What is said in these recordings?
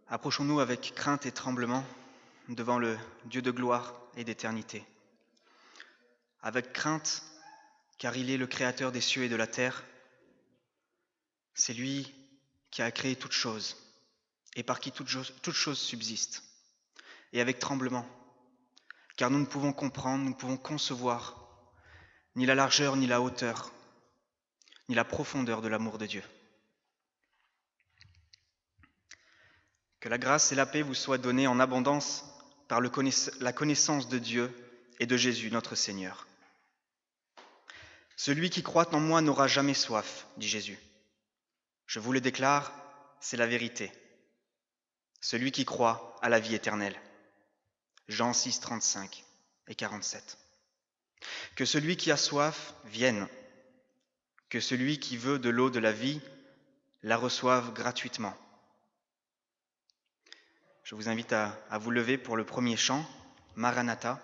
Approchons-nous avec crainte et tremblement devant le Dieu de gloire et d'éternité. Avec crainte, car il est le créateur des cieux et de la terre. C'est lui qui a créé toutes choses et par qui toute chose subsiste. Et avec tremblement, car nous ne pouvons comprendre, nous ne pouvons concevoir ni la largeur, ni la hauteur, ni la profondeur de l'amour de Dieu. Que la grâce et la paix vous soient données en abondance par la connaissance de Dieu et de Jésus notre Seigneur. Celui qui croit en moi n'aura jamais soif, dit Jésus. Je vous le déclare, c'est la vérité. Celui qui croit a la vie éternelle. Jean 6, 35 et 47. Que celui qui a soif vienne. Que celui qui veut de l'eau de la vie la reçoive gratuitement. Je vous invite à vous lever pour le premier chant, Maranatha,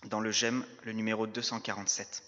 dans le GEM, le numéro 247.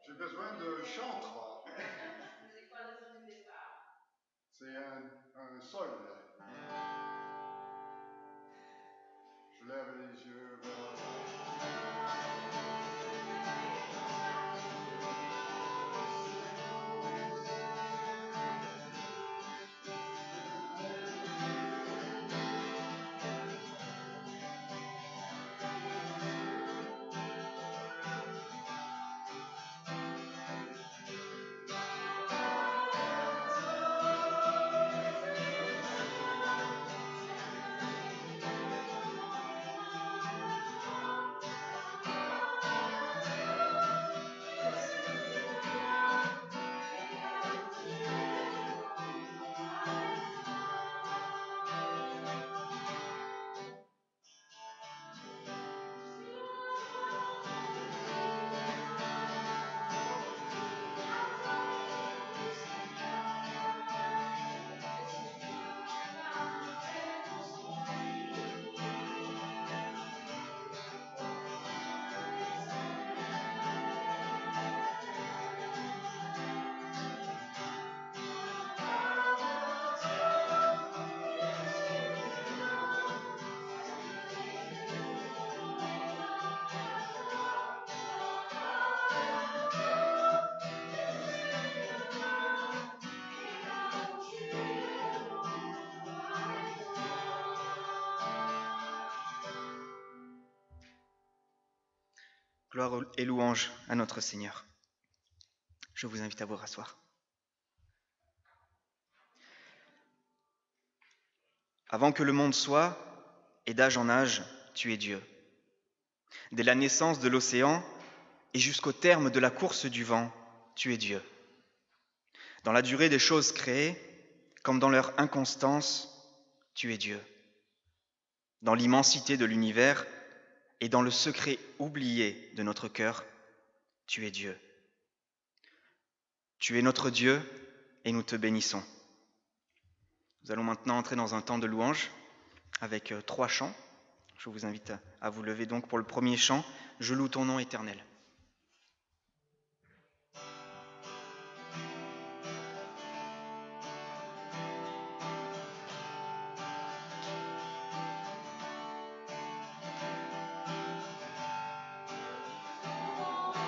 J'ai besoin de chantre. C'est un sol. Je lève les yeux vers Gloire et louange à notre Seigneur. Je vous invite à vous rasseoir. Avant que le monde soit, et d'âge en âge, tu es Dieu. Dès la naissance de l'océan et jusqu'au terme de la course du vent, tu es Dieu. Dans la durée des choses créées, comme dans leur inconstance, tu es Dieu. Dans l'immensité de l'univers et dans le secret oublié de notre cœur, tu es Dieu. Tu es notre Dieu et nous te bénissons. Nous allons maintenant entrer dans un temps de louange avec 3 chants. Je vous invite à vous lever donc pour le premier chant, « Je loue ton nom éternel ». Thank you.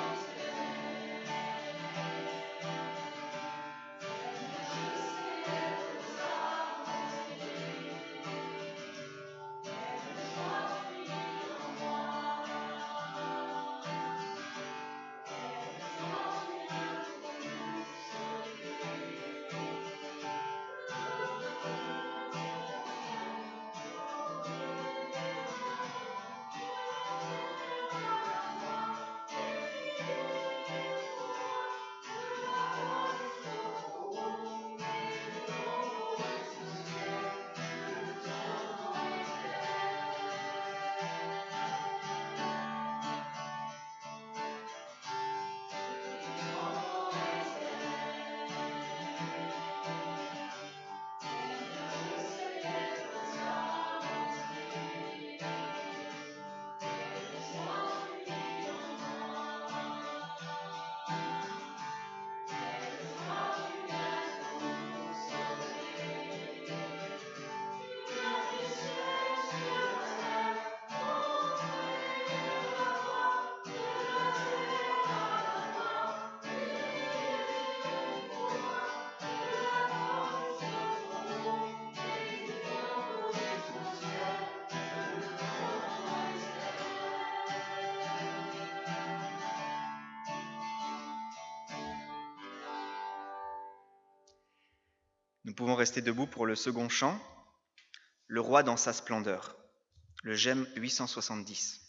Nous pouvons rester debout pour le second chant, Le roi dans sa splendeur, le GEM 870.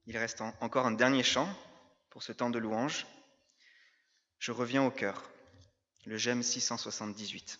Il reste encore un dernier chant pour ce temps de louange. Je reviens au cœur, le GEM 678.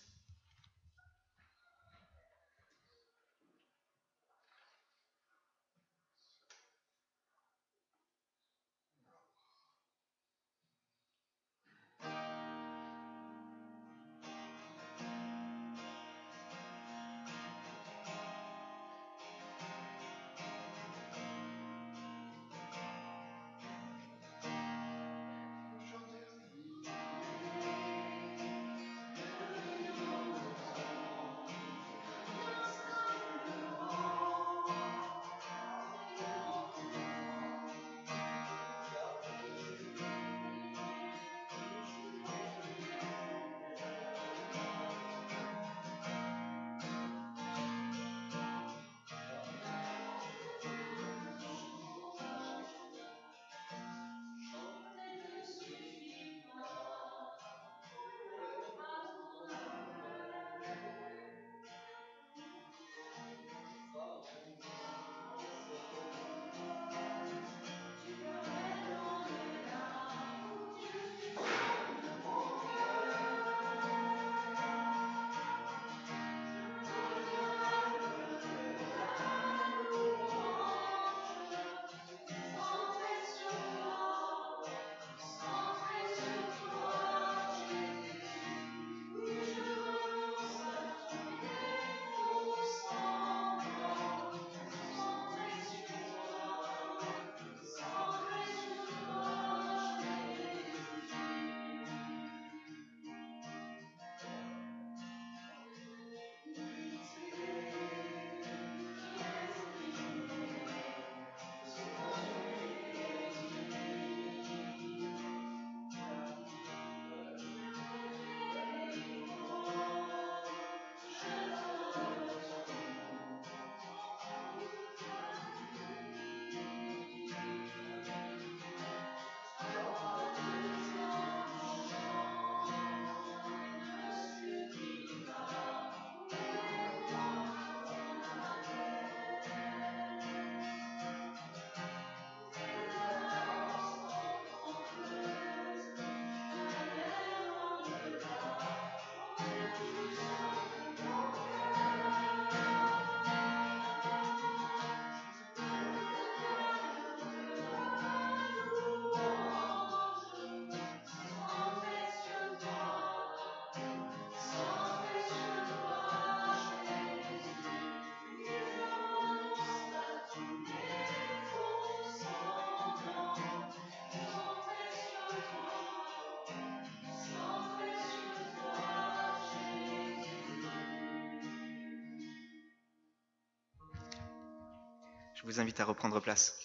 vous invite à reprendre place.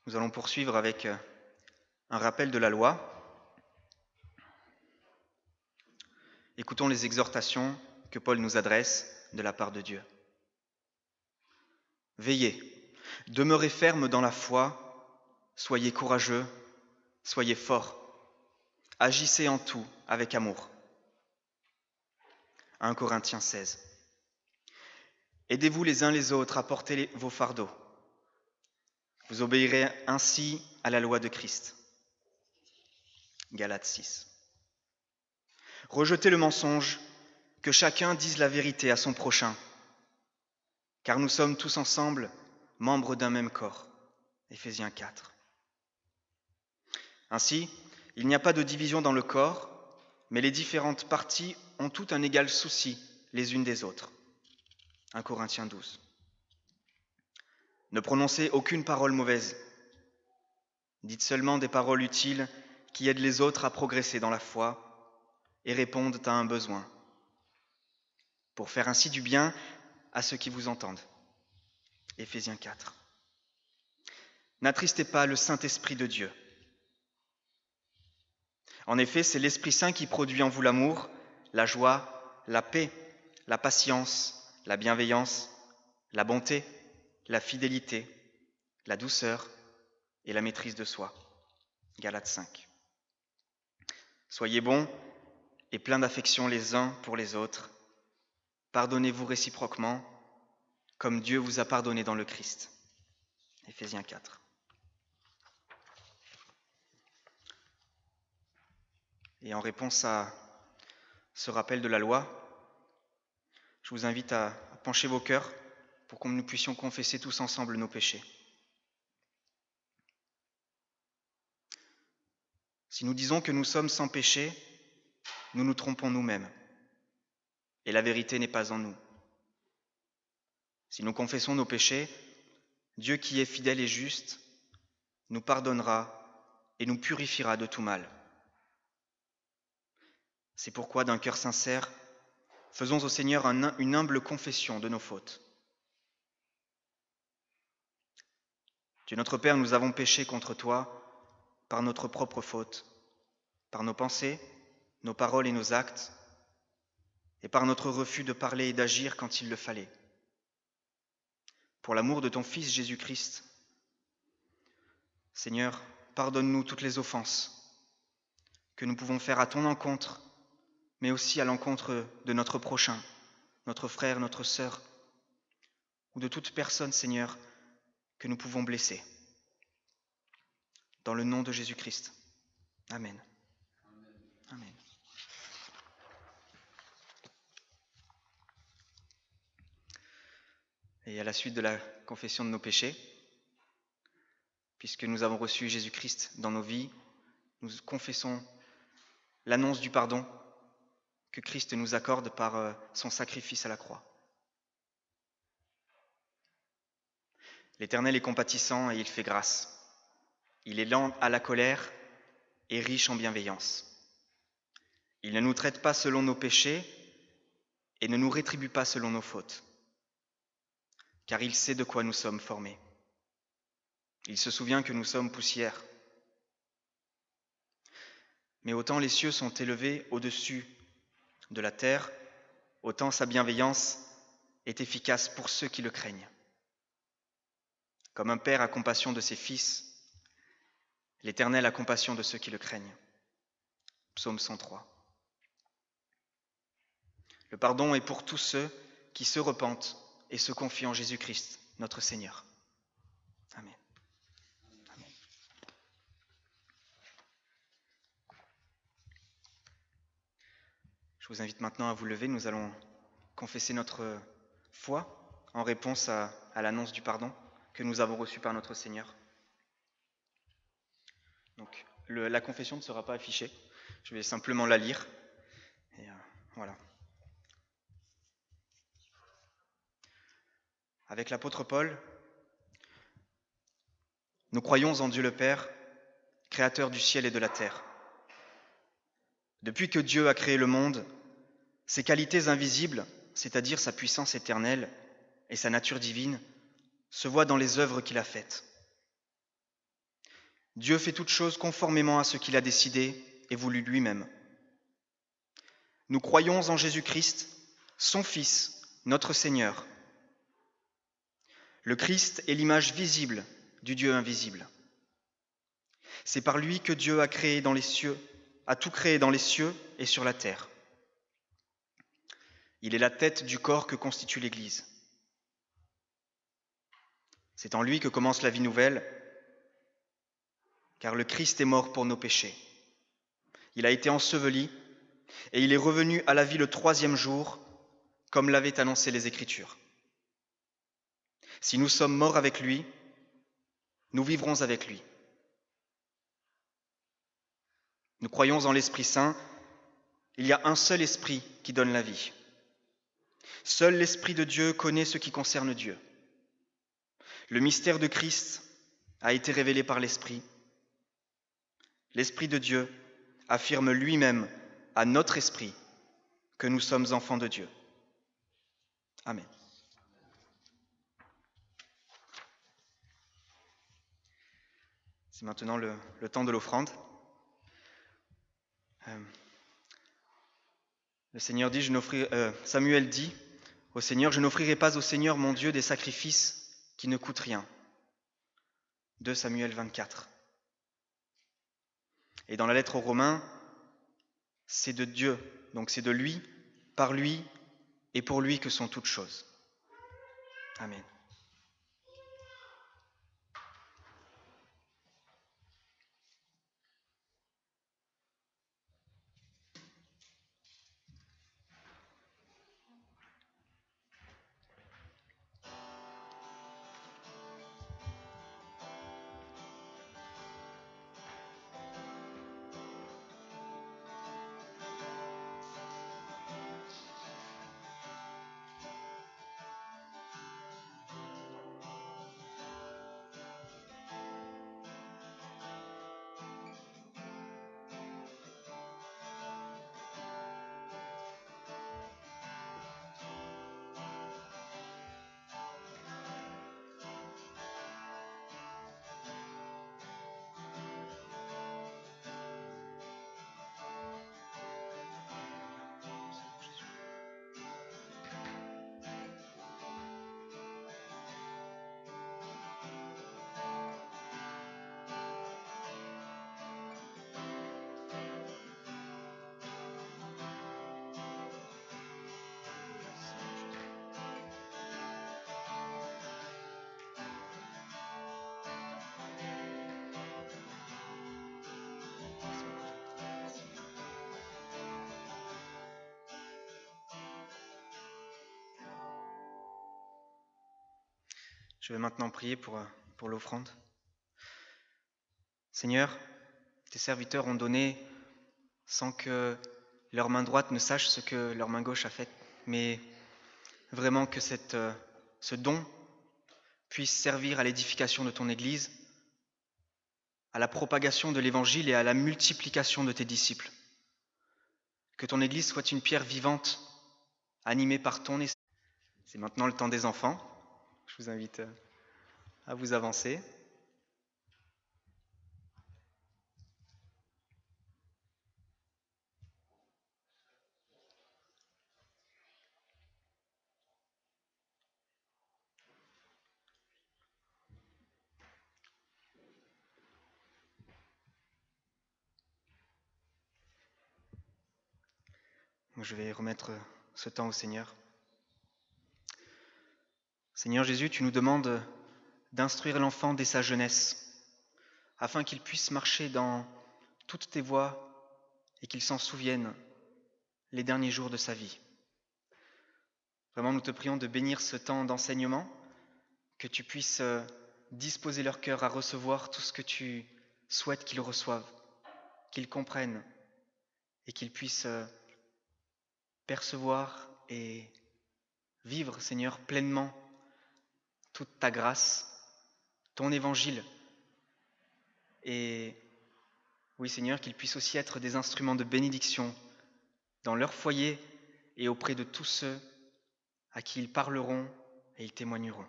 Nous allons poursuivre avec un rappel de la loi. Écoutons les exhortations que Paul nous adresse de la part de Dieu. Veillez, demeurez fermes dans la foi, soyez courageux, soyez forts, agissez en tout avec amour. 1 Corinthiens 16. Aidez-vous les uns les autres à porter vos fardeaux. Vous obéirez ainsi à la loi de Christ. Galates 6. Rejetez le mensonge, que chacun dise la vérité à son prochain, car nous sommes tous ensemble membres d'un même corps. Éphésiens 4. Ainsi, il n'y a pas de division dans le corps, mais les différentes parties ont toutes un égal souci les unes des autres. 1 Corinthiens 12. Ne prononcez aucune parole mauvaise. Dites seulement des paroles utiles qui aident les autres à progresser dans la foi et répondent à un besoin, pour faire ainsi du bien à ceux qui vous entendent. Éphésiens 4. N'attristez pas le Saint-Esprit de Dieu. En effet, c'est l'Esprit Saint qui produit en vous l'amour, la joie, la paix, la patience, la bienveillance, la bonté, la fidélité, la douceur et la maîtrise de soi. Galates 5. Soyez bons et pleins d'affection les uns pour les autres. Pardonnez-vous réciproquement, comme Dieu vous a pardonné dans le Christ. Éphésiens 4. Et en réponse à ce rappel de la loi, je vous invite à pencher vos cœurs pour que nous puissions confesser tous ensemble nos péchés. Si nous disons que nous sommes sans péché, nous nous trompons nous-mêmes, et la vérité n'est pas en nous. Si nous confessons nos péchés, Dieu qui est fidèle et juste nous pardonnera et nous purifiera de tout mal. C'est pourquoi, d'un cœur sincère, faisons au Seigneur une humble confession de nos fautes. Dieu notre Père, nous avons péché contre toi par notre propre faute, par nos pensées, nos paroles et nos actes, et par notre refus de parler et d'agir quand il le fallait. Pour l'amour de ton Fils Jésus-Christ, Seigneur, pardonne-nous toutes les offenses que nous pouvons faire à ton encontre, mais aussi à l'encontre de notre prochain, notre frère, notre sœur, ou de toute personne, Seigneur, que nous pouvons blesser. Dans le nom de Jésus-Christ. Amen. Amen. Et à la suite de la confession de nos péchés, puisque nous avons reçu Jésus-Christ dans nos vies, nous confessons l'annonce du pardon que Christ nous accorde par son sacrifice à la croix. L'Éternel est compatissant et il fait grâce. Il est lent à la colère et riche en bienveillance. Il ne nous traite pas selon nos péchés et ne nous rétribue pas selon nos fautes, car il sait de quoi nous sommes formés. Il se souvient que nous sommes poussière. Mais autant les cieux sont élevés au-dessus de la terre, autant sa bienveillance est efficace pour ceux qui le craignent. Comme un père a compassion de ses fils, l'Éternel a compassion de ceux qui le craignent. Psaume 103. Le pardon est pour tous ceux qui se repentent et se confient en Jésus-Christ, notre Seigneur. Amen. Amen. Je vous invite maintenant à vous lever. Nous allons confesser notre foi en réponse à l'annonce du pardon que nous avons reçu par notre Seigneur. Donc, la confession ne sera pas affichée. Je vais simplement la lire. Et voilà. Avec l'apôtre Paul, nous croyons en Dieu le Père, créateur du ciel et de la terre. Depuis que Dieu a créé le monde, Ses qualités invisibles, c'est-à-dire sa puissance éternelle et sa nature divine, se voient dans les œuvres qu'il a faites. Dieu fait toutes choses conformément à ce qu'il a décidé et voulu lui-même. Nous croyons en Jésus-Christ, son Fils, notre Seigneur. Le Christ est l'image visible du Dieu invisible. C'est par lui que Dieu a tout créé dans les cieux et sur la terre. Il est la tête du corps que constitue l'Église. C'est en lui que commence la vie nouvelle, car le Christ est mort pour nos péchés. Il a été enseveli et il est revenu à la vie le 3e jour, comme l'avaient annoncé les Écritures. Si nous sommes morts avec lui, nous vivrons avec lui. Nous croyons en l'Esprit Saint. Il y a un seul Esprit qui donne la vie. Seul l'Esprit de Dieu connaît ce qui concerne Dieu. Le mystère de Christ a été révélé par l'Esprit. L'Esprit de Dieu affirme lui-même à notre esprit que nous sommes enfants de Dieu. Amen. C'est maintenant le temps de l'offrande. Le Seigneur dit, Samuel dit au Seigneur, « Je n'offrirai pas au Seigneur mon Dieu des sacrifices qui ne coûtent rien. » 2 Samuel 24. Et dans la lettre aux Romains, c'est de Dieu, donc c'est de lui, par lui et pour lui que sont toutes choses. Amen. Je vais maintenant prier pour l'offrande. Seigneur, tes serviteurs ont donné sans que leur main droite ne sache ce que leur main gauche a fait, mais vraiment que ce don puisse servir à l'édification de ton Église, à la propagation de l'Évangile et à la multiplication de tes disciples. Que ton Église soit une pierre vivante, animée par ton esprit. C'est maintenant le temps des enfants. Je vous invite à vous avancer. Je vais remettre ce temps au Seigneur. Seigneur Jésus, tu nous demandes d'instruire l'enfant dès sa jeunesse, afin qu'il puisse marcher dans toutes tes voies et qu'il s'en souvienne les derniers jours de sa vie. Vraiment, nous te prions de bénir ce temps d'enseignement, que tu puisses disposer leur cœur à recevoir tout ce que tu souhaites qu'ils reçoivent, qu'ils comprennent et qu'ils puissent percevoir et vivre, Seigneur, pleinement toute ta grâce, ton évangile. Et oui, Seigneur, qu'ils puissent aussi être des instruments de bénédiction dans leur foyer et auprès de tous ceux à qui ils parleront et ils témoigneront.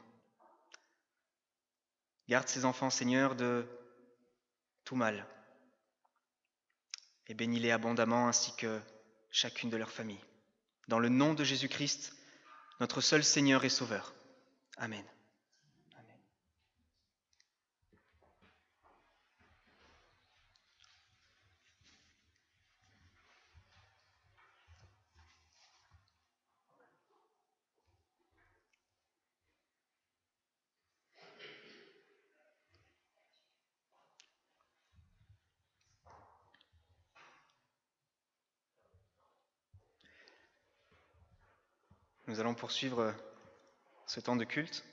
Garde ces enfants, Seigneur, de tout mal, et bénis-les abondamment ainsi que chacune de leurs familles. Dans le nom de Jésus-Christ, notre seul Seigneur et Sauveur. Amen. Amen. Nous allons poursuivre ce temps de culte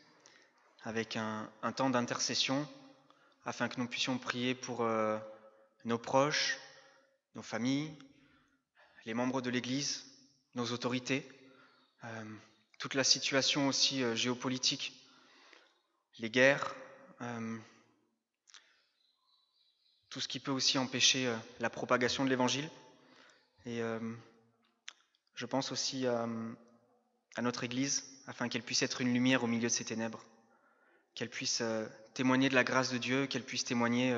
avec un temps d'intercession afin que nous puissions prier pour nos proches, nos familles, les membres de l'Église, nos autorités, toute la situation aussi géopolitique, les guerres, tout ce qui peut aussi empêcher la propagation de l'Évangile. Et je pense aussi à notre Église, afin qu'elle puisse être une lumière au milieu de ces ténèbres, qu'elle puisse témoigner de la grâce de Dieu, qu'elle puisse témoigner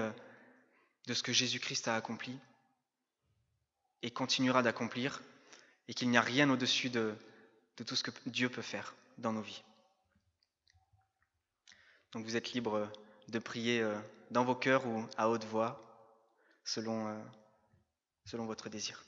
de ce que Jésus-Christ a accompli et continuera d'accomplir, et qu'il n'y a rien au-dessus de tout ce que Dieu peut faire dans nos vies. Donc vous êtes libres de prier dans vos cœurs ou à haute voix, selon votre désir.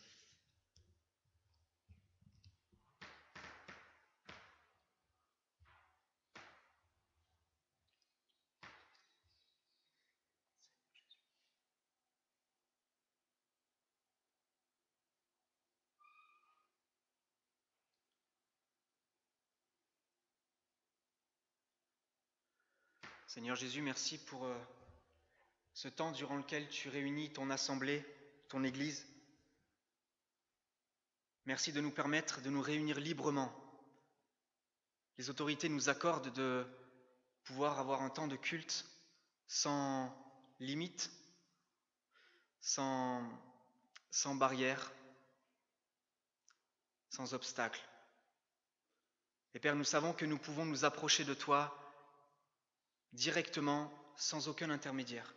Seigneur Jésus, merci pour ce temps durant lequel tu réunis ton assemblée, ton Église. Merci de nous permettre de nous réunir librement. Les autorités nous accordent de pouvoir avoir un temps de culte sans limite, sans barrière, sans obstacle. Et Père, nous savons que nous pouvons nous approcher de toi directement, sans aucun intermédiaire.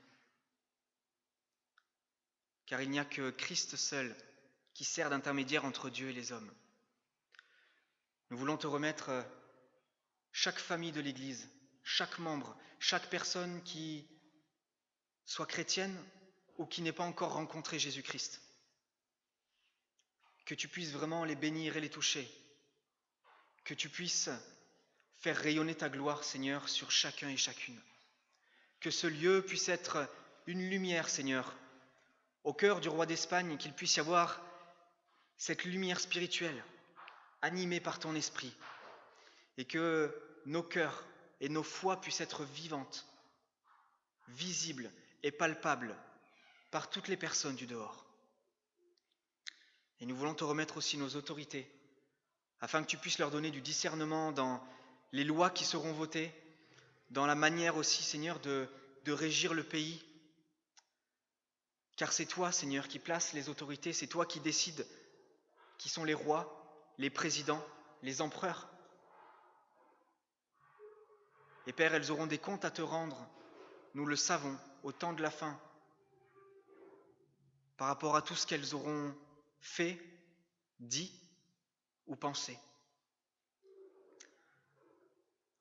Car il n'y a que Christ seul qui sert d'intermédiaire entre Dieu et les hommes. Nous voulons te remettre chaque famille de l'Église, chaque membre, chaque personne qui soit chrétienne ou qui n'ait pas encore rencontré Jésus-Christ. Que tu puisses vraiment les bénir et les toucher. Que tu puisses faire rayonner ta gloire, Seigneur, sur chacun et chacune. Que ce lieu puisse être une lumière, Seigneur, au cœur du roi d'Espagne, qu'il puisse y avoir cette lumière spirituelle, animée par ton esprit, et que nos cœurs et nos foi puissent être vivantes, visibles et palpables par toutes les personnes du dehors. Et nous voulons te remettre aussi nos autorités, afin que tu puisses leur donner du discernement dans les lois qui seront votées, dans la manière aussi, Seigneur, de régir le pays. Car c'est toi, Seigneur, qui places les autorités, c'est toi qui décides qui sont les rois, les présidents, les empereurs. Et Père, elles auront des comptes à te rendre, nous le savons, au temps de la fin, par rapport à tout ce qu'elles auront fait, dit ou pensé.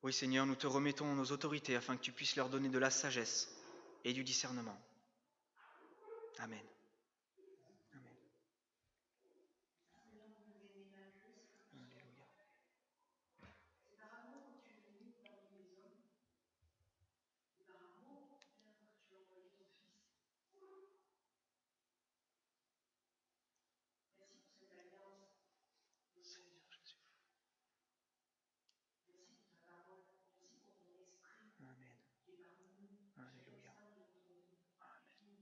Oui, Seigneur, nous te remettons nos autorités afin que tu puisses leur donner de la sagesse et du discernement. Amen. Amen. Alléluia. Seigneur Jésus. Amen. Alléluia. Amen.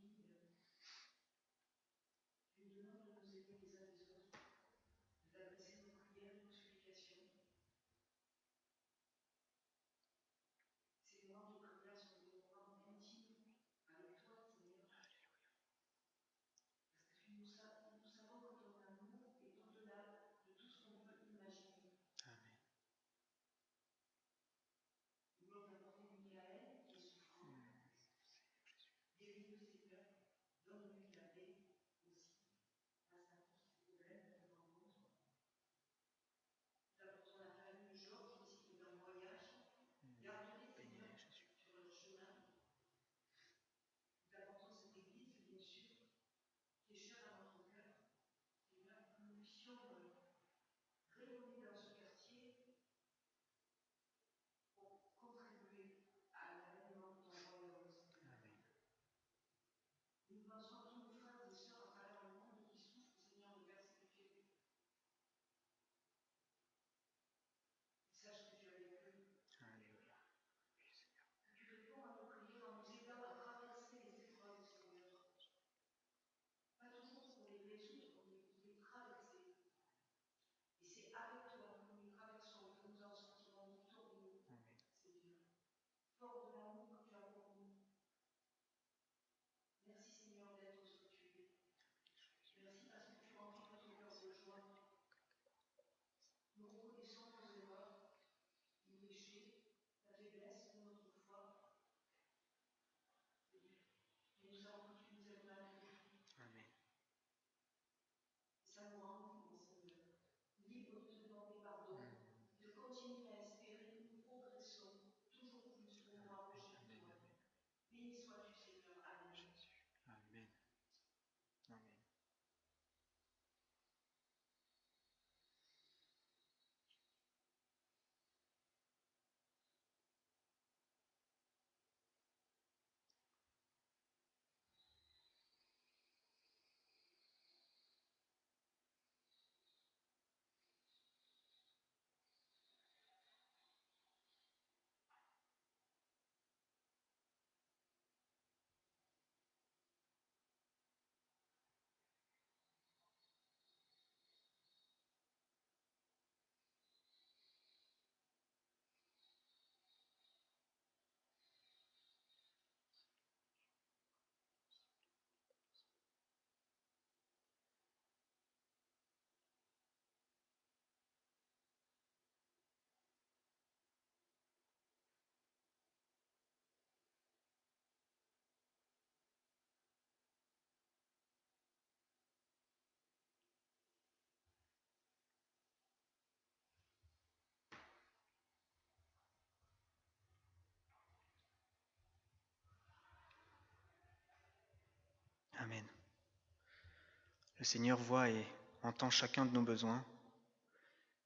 Le Seigneur voit et entend chacun de nos besoins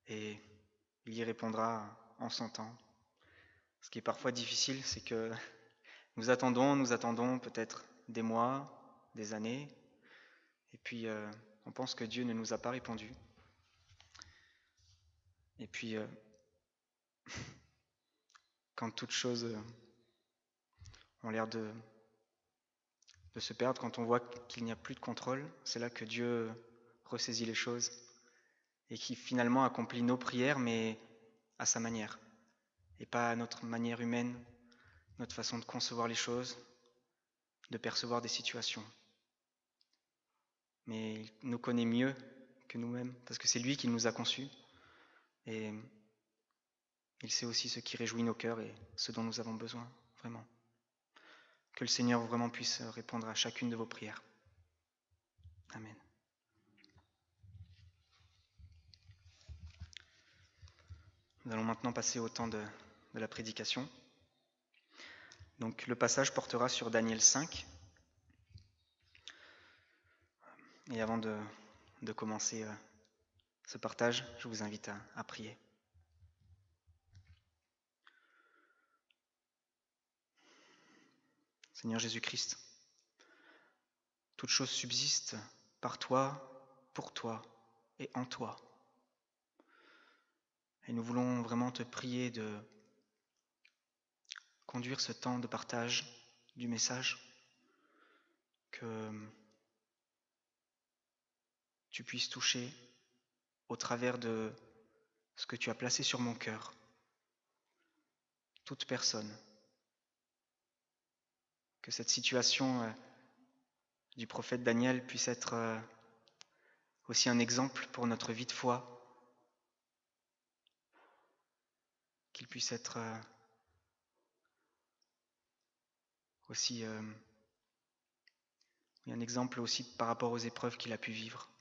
et il y répondra en son temps. Ce qui est parfois difficile, c'est que nous attendons peut-être des mois, des années, et puis on pense que Dieu ne nous a pas répondu. Et puis, quand toutes choses ont l'air de se perdre, quand on voit qu'il n'y a plus de contrôle, c'est là que Dieu ressaisit les choses et qui finalement accomplit nos prières, mais à sa manière, et pas à notre manière humaine, notre façon de concevoir les choses, de percevoir des situations. Mais il nous connaît mieux que nous-mêmes, parce que c'est lui qui nous a conçus, et il sait aussi ce qui réjouit nos cœurs et ce dont nous avons besoin, vraiment. Que le Seigneur vraiment puisse répondre à chacune de vos prières. Amen. Nous allons maintenant passer au temps de la prédication. Donc le passage portera sur Daniel 5. Et avant de commencer ce partage, je vous invite à prier. Seigneur Jésus-Christ, toute chose subsiste par toi, pour toi et en toi. Et nous voulons vraiment te prier de conduire ce temps de partage du message, que tu puisses toucher au travers de ce que tu as placé sur mon cœur, toute personne. Que cette situation du prophète Daniel puisse être aussi un exemple pour notre vie de foi, qu'il puisse être aussi un exemple aussi par rapport aux épreuves qu'il a pu vivre,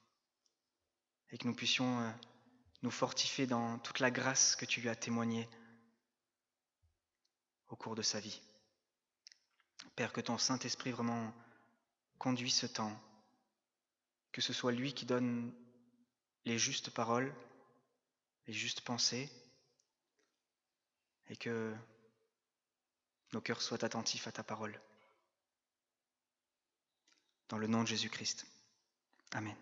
et que nous puissions nous fortifier dans toute la grâce que tu lui as témoignée au cours de sa vie. Père, que ton Saint-Esprit vraiment conduise ce temps, que ce soit lui qui donne les justes paroles, les justes pensées, et que nos cœurs soient attentifs à ta parole. Dans le nom de Jésus-Christ. Amen.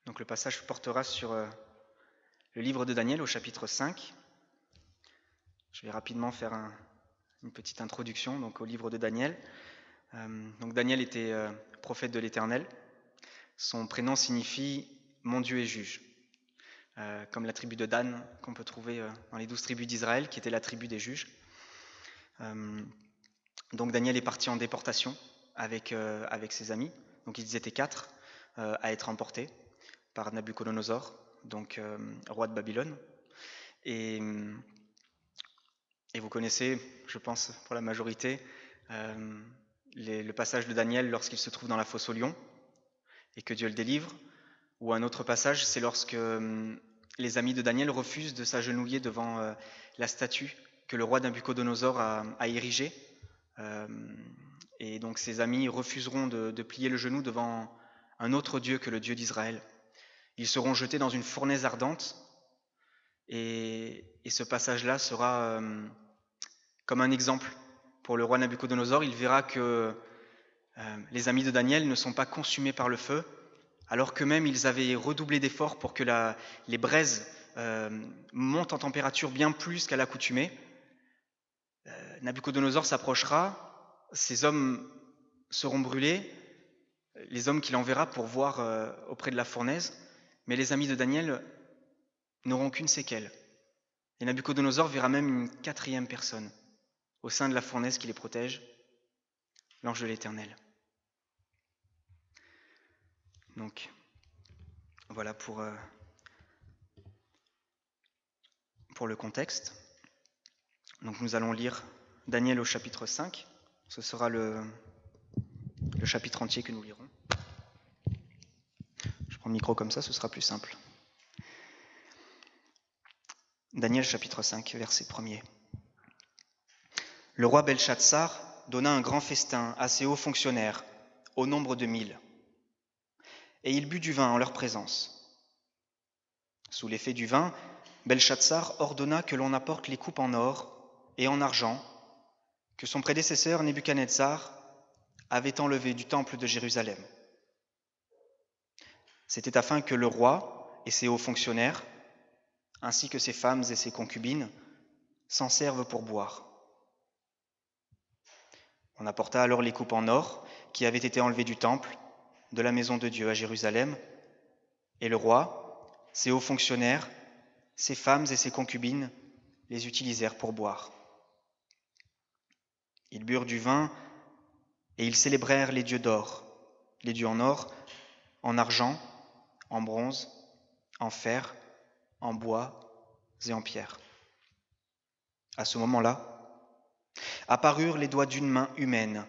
Donc le passage portera sur le livre de Daniel au chapitre 5. Je vais rapidement faire une petite introduction donc, au livre de Daniel. Donc Daniel était prophète de l'Éternel. Son prénom signifie « Mon Dieu est juge », comme la tribu de Dan qu'on peut trouver dans les 12 tribus d'Israël, qui était la tribu des juges. Donc Daniel est parti en déportation avec ses amis. Donc ils étaient 4 à être emportés par Nabuchodonosor, donc roi de Babylone. Et vous connaissez, je pense pour la majorité, le passage de Daniel lorsqu'il se trouve dans la fosse aux lions et que Dieu le délivre. Ou un autre passage, c'est lorsque les amis de Daniel refusent de s'agenouiller devant la statue que le roi Nabuchodonosor a érigée. Et donc ses amis refuseront de plier le genou devant un autre Dieu que le Dieu d'Israël. Ils seront jetés dans une fournaise ardente, et ce passage-là sera comme un exemple pour le roi Nabuchodonosor. Il verra que les amis de Daniel ne sont pas consumés par le feu, alors qu'eux-mêmes ils avaient redoublé d'efforts pour que les braises montent en température bien plus qu'à l'accoutumée. Nabuchodonosor s'approchera, ces hommes seront brûlés, les hommes qu'il enverra pour voir auprès de la fournaise, mais les amis de Daniel n'auront qu'une séquelle. Et Nabuchodonosor verra même une 4e personne au sein de la fournaise qui les protège, l'ange de l'Éternel. Donc, voilà pour le contexte. Donc nous allons lire Daniel au chapitre 5. Ce sera le chapitre entier que nous lirons. Je prends le micro comme ça, ce sera plus simple. Daniel chapitre 5, verset 1er. Le roi Belchatsar donna un grand festin à ses hauts fonctionnaires, au nombre de 1000. Et il but du vin en leur présence. Sous l'effet du vin, Belshazzar ordonna que l'on apporte les coupes en or et en argent que son prédécesseur Nebuchadnezzar avait enlevées du temple de Jérusalem. C'était afin que le roi et ses hauts fonctionnaires, ainsi que ses femmes et ses concubines, s'en servent pour boire. On apporta alors les coupes en or qui avaient été enlevées du temple, de la maison de Dieu à Jérusalem, et le roi, ses hauts fonctionnaires, ses femmes et ses concubines les utilisèrent pour boire. Ils burent du vin et ils célébrèrent les dieux d'or, les dieux en or, en argent, en bronze, en fer, en bois et en pierre. À ce moment-là, apparurent les doigts d'une main humaine,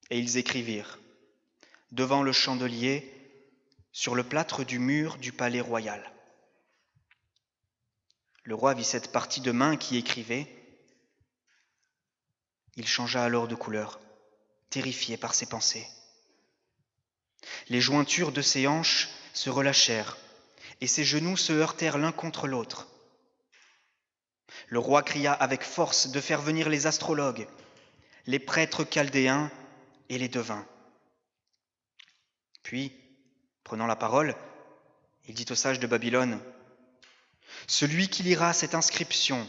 et ils écrivirent, devant le chandelier, sur le plâtre du mur du palais royal. Le roi vit cette partie de main qui écrivait. Il changea alors de couleur, terrifié par ses pensées. Les jointures de ses hanches se relâchèrent, et ses genoux se heurtèrent l'un contre l'autre. Le roi cria avec force de faire venir les astrologues, les prêtres chaldéens et les devins. Puis, prenant la parole, il dit aux sages de Babylone, « Celui qui lira cette inscription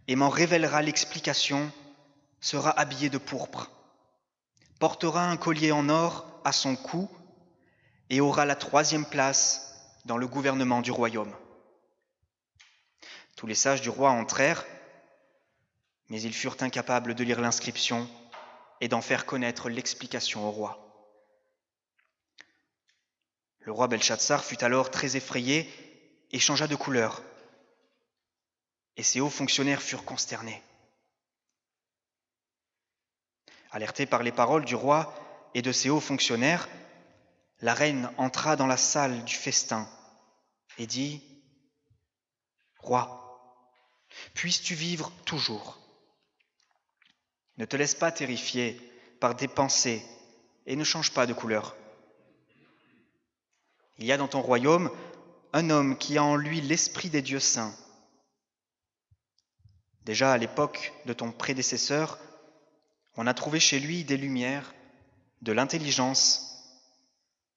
et m'en révélera l'explication sera habillé de pourpre, portera un collier en or à son cou et aura la 3e place dans le gouvernement du royaume. » Tous les sages du roi entrèrent, mais ils furent incapables de lire l'inscription et d'en faire connaître l'explication au roi. Le roi Belshazzar fut alors très effrayé et changea de couleur, et ses hauts fonctionnaires furent consternés. Alertée par les paroles du roi et de ses hauts fonctionnaires, la reine entra dans la salle du festin et dit, « Roi, puisses-tu vivre toujours. Ne te laisse pas terrifier par des pensées et ne change pas de couleur. Il y a dans ton royaume un homme qui a en lui l'esprit des dieux saints. Déjà à l'époque de ton prédécesseur, on a trouvé chez lui des lumières, de l'intelligence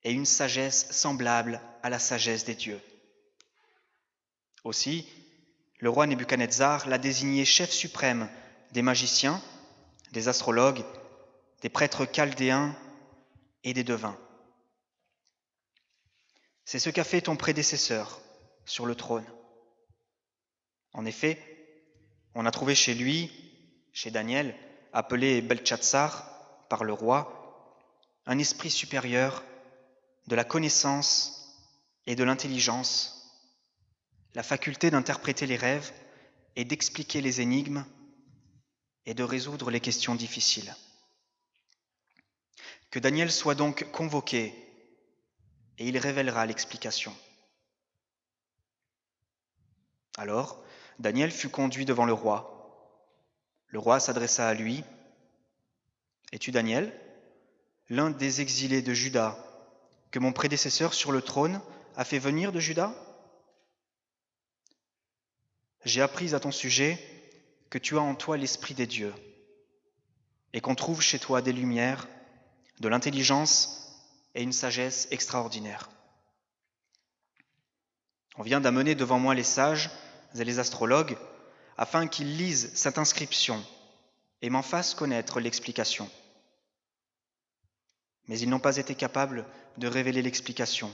et une sagesse semblable à la sagesse des dieux. Aussi, le roi Nebuchadnezzar l'a désigné chef suprême des magiciens, des astrologues, des prêtres chaldéens et des devins. C'est ce qu'a fait ton prédécesseur sur le trône. En effet, on a trouvé chez lui, chez Daniel, appelé Beltchatsar par le roi, un esprit supérieur de la connaissance et de l'intelligence, la faculté d'interpréter les rêves et d'expliquer les énigmes et de résoudre les questions difficiles. Que Daniel soit donc convoqué et il révélera l'explication. Alors, Daniel fut conduit devant le roi. Le roi s'adressa à lui. « Es-tu Daniel, l'un des exilés de Juda, que mon prédécesseur sur le trône a fait venir de Juda ? J'ai appris à ton sujet que tu as en toi l'esprit des dieux, et qu'on trouve chez toi des lumières, de l'intelligence et une sagesse extraordinaire. On vient d'amener devant moi les sages et les astrologues, afin qu'ils lisent cette inscription et m'en fassent connaître l'explication. Mais ils n'ont pas été capables de révéler l'explication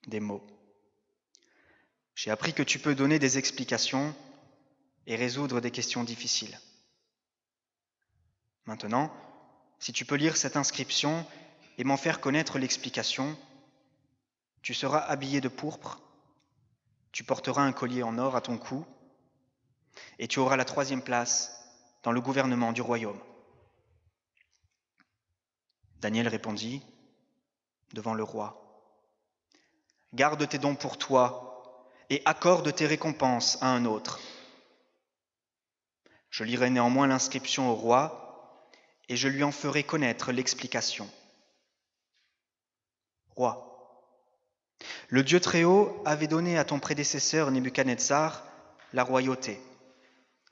des mots. J'ai appris que tu peux donner des explications et résoudre des questions difficiles. Maintenant, si tu peux lire cette inscription et m'en faire connaître l'explication, tu seras habillé de pourpre, tu porteras un collier en or à ton cou, et tu auras la 3e place dans le gouvernement du royaume. » Daniel répondit devant le roi, « Garde tes dons pour toi et accorde tes récompenses à un autre. Je lirai néanmoins l'inscription au roi, et je lui en ferai connaître l'explication. Roi, le Dieu Très-Haut avait donné à ton prédécesseur Nebuchadnezzar la royauté,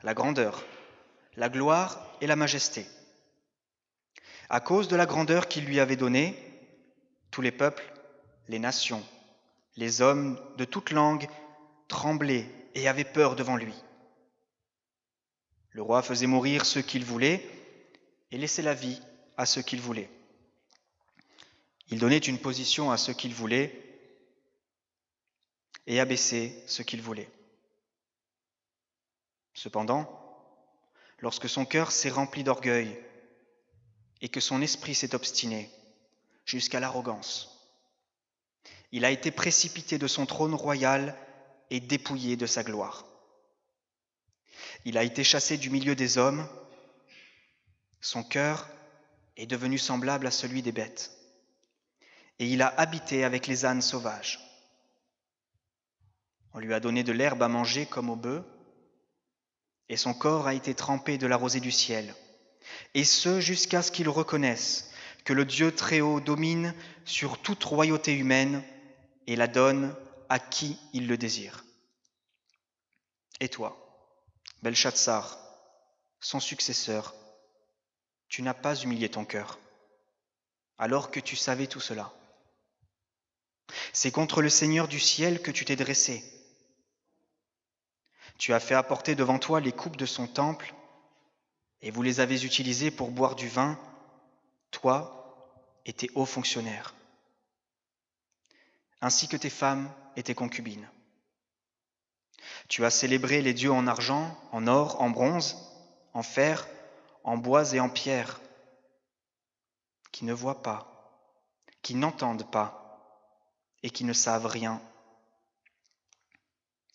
la grandeur, la gloire et la majesté. À cause de la grandeur qu'il lui avait donnée, tous les peuples, les nations, les hommes de toute langue tremblaient et avaient peur devant lui. Le roi faisait mourir ceux qu'il voulait et laissait la vie à ceux qu'il voulait. Il donnait une position à ceux qu'il voulait et abaissait ceux qu'il voulait. Cependant, lorsque son cœur s'est rempli d'orgueil et que son esprit s'est obstiné jusqu'à l'arrogance, il a été précipité de son trône royal et dépouillé de sa gloire. Il a été chassé du milieu des hommes. Son cœur est devenu semblable à celui des bêtes, et il a habité avec les ânes sauvages. On lui a donné de l'herbe à manger comme aux bœufs, et son corps a été trempé de la rosée du ciel, et ce jusqu'à ce qu'il reconnaisse que le Dieu Très-Haut domine sur toute royauté humaine et la donne à qui il le désire. Et toi, Belchatsar, son successeur, tu n'as pas humilié ton cœur, alors que tu savais tout cela. C'est contre le Seigneur du ciel que tu t'es dressé. Tu as fait apporter devant toi les coupes de son temple, et vous les avez utilisées pour boire du vin, toi et tes hauts fonctionnaires, ainsi que tes femmes et tes concubines. Tu as célébré les dieux en argent, en or, en bronze, en fer, en bois et en pierre, qui ne voient pas, qui n'entendent pas et qui ne savent rien.